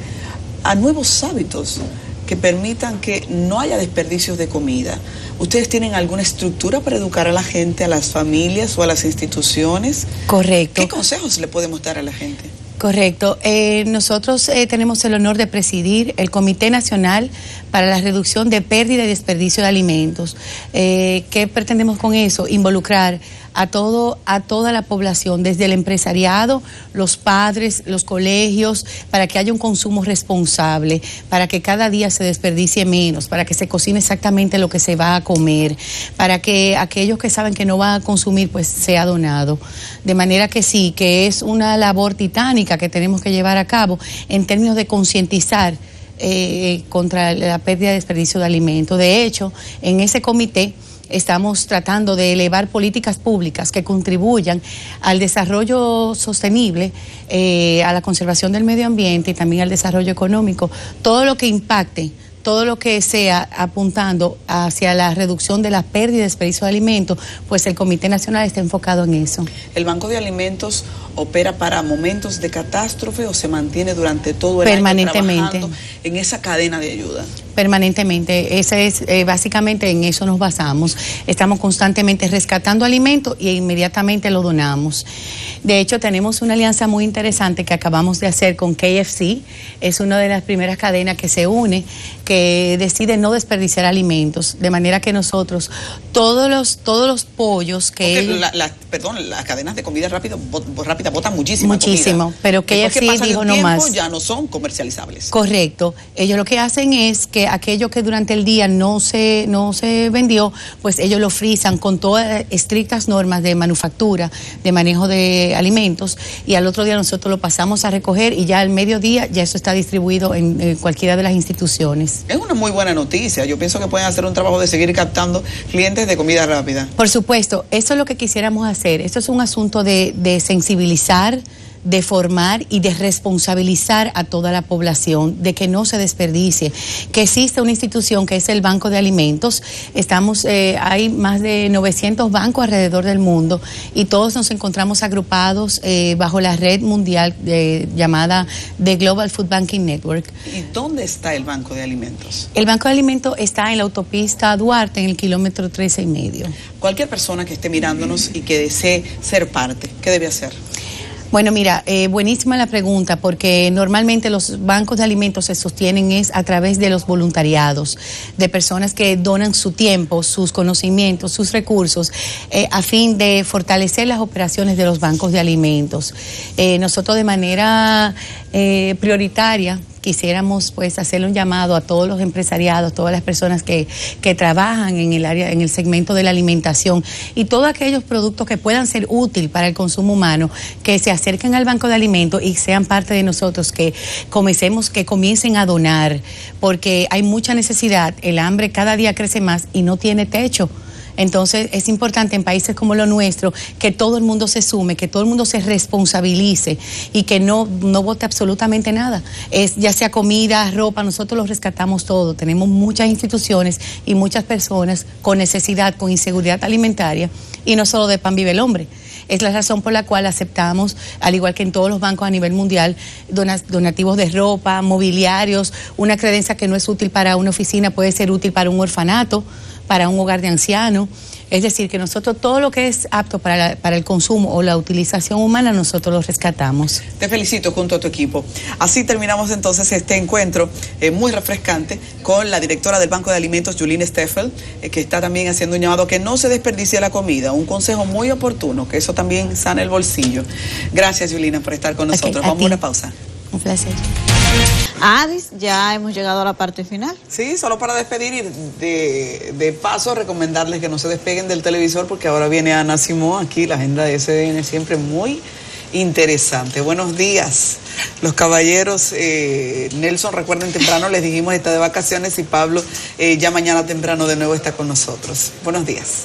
a nuevos hábitos que permitan que no haya desperdicios de comida. ¿Ustedes tienen alguna estructura para educar a la gente, a las familias o a las instituciones? Correcto. ¿Qué consejos le podemos dar a la gente? Correcto. Nosotros tenemos el honor de presidir el Comité Nacional para la Reducción de Pérdida y Desperdicio de Alimentos. ¿Qué pretendemos con eso? Involucrar a toda la población, desde el empresariado, los padres, los colegios, para que haya un consumo responsable, para que cada día se desperdicie menos, para que se cocine exactamente lo que se va a comer, para que aquellos que saben que no van a consumir, pues sea donado. De manera que sí, que es una labor titánica que tenemos que llevar a cabo en términos de concientizar contra la pérdida y desperdicio de alimentos. De hecho, en ese comité estamos tratando de elevar políticas públicas que contribuyan al desarrollo sostenible, a la conservación del medio ambiente y también al desarrollo económico. Todo lo que impacte, todo lo que sea apuntando hacia la reducción de la pérdida y desperdicio de alimentos, pues el Comité Nacional está enfocado en eso. ¿El Banco de Alimentos opera para momentos de catástrofe o se mantiene durante todo el año trabajando en esa cadena de ayuda? Permanentemente, ese es básicamente en eso nos basamos. Estamos constantemente rescatando alimentos y inmediatamente lo donamos. De hecho, tenemos una alianza muy interesante que acabamos de hacer con KFC. Es una de las primeras cadenas que se une, que decide no desperdiciar alimentos, de manera que nosotros todos los pollos que ellos... las cadenas de comida rápida botan muchísima comida, pero KFC dijo no más. Ya no son comercializables. Correcto. Ellos lo que hacen es que aquello que durante el día no se vendió, pues ellos lo frizan con todas estrictas normas de manufactura, de manejo de alimentos, y al otro día nosotros lo pasamos a recoger y ya al mediodía ya eso está distribuido en cualquiera de las instituciones. Es una muy buena noticia. Yo pienso que pueden hacer un trabajo de seguir captando clientes de comida rápida. Por supuesto, eso es lo que quisiéramos hacer. Esto es un asunto de sensibilizar, de formar y de responsabilizar a toda la población, de que no se desperdicie, que existe una institución que es el Banco de Alimentos. Hay más de 900 bancos alrededor del mundo y todos nos encontramos agrupados bajo la red mundial llamada The Global Food Banking Network. ¿Y dónde está el Banco de Alimentos? El Banco de Alimentos está en la autopista Duarte, en el kilómetro 13,5. Cualquier persona que esté mirándonos y que desee ser parte, ¿qué debe hacer? Bueno, mira, buenísima la pregunta, porque normalmente los bancos de alimentos se sostienen es a través de los voluntariados, de personas que donan su tiempo, sus conocimientos, sus recursos, a fin de fortalecer las operaciones de los bancos de alimentos. Nosotros de manera prioritaria quisiéramos pues hacerle un llamado a todos los empresariados, todas las personas que trabajan en el área, en el segmento de la alimentación y todos aquellos productos que puedan ser útiles para el consumo humano, que se acerquen al Banco de Alimentos y sean parte de nosotros, que comiencen a donar, porque hay mucha necesidad, el hambre cada día crece más y no tiene techo. Entonces es importante en países como lo nuestro que todo el mundo se sume, que todo el mundo se responsabilice y que no bote absolutamente nada. Ya sea comida, ropa, nosotros lo rescatamos todo. Tenemos muchas instituciones y muchas personas con necesidad, con inseguridad alimentaria, y no solo de pan vive el hombre. Es la razón por la cual aceptamos, al igual que en todos los bancos a nivel mundial, donativos de ropa, mobiliarios. Una credencia que no es útil para una oficina puede ser útil para un orfanato, para un hogar de ancianos. Es decir, que nosotros todo lo que es apto para el consumo o la utilización humana, nosotros lo rescatamos. Te felicito junto a tu equipo. Así terminamos entonces este encuentro muy refrescante con la directora del Banco de Alimentos, Julina Steffel, que está también haciendo un llamado a que no se desperdicie la comida. Un consejo muy oportuno, que eso también sana el bolsillo. Gracias, Julina, por estar con nosotros. Vamos a una pausa. Un placer. Adis, ya hemos llegado a la parte final. Sí, solo para despedir y de paso recomendarles que no se despeguen del televisor porque ahora viene Ana Simón aquí, la agenda de SDN siempre muy interesante. Buenos días, los caballeros. Nelson, recuerden temprano, les dijimos está de vacaciones y Pablo ya mañana temprano de nuevo está con nosotros. Buenos días.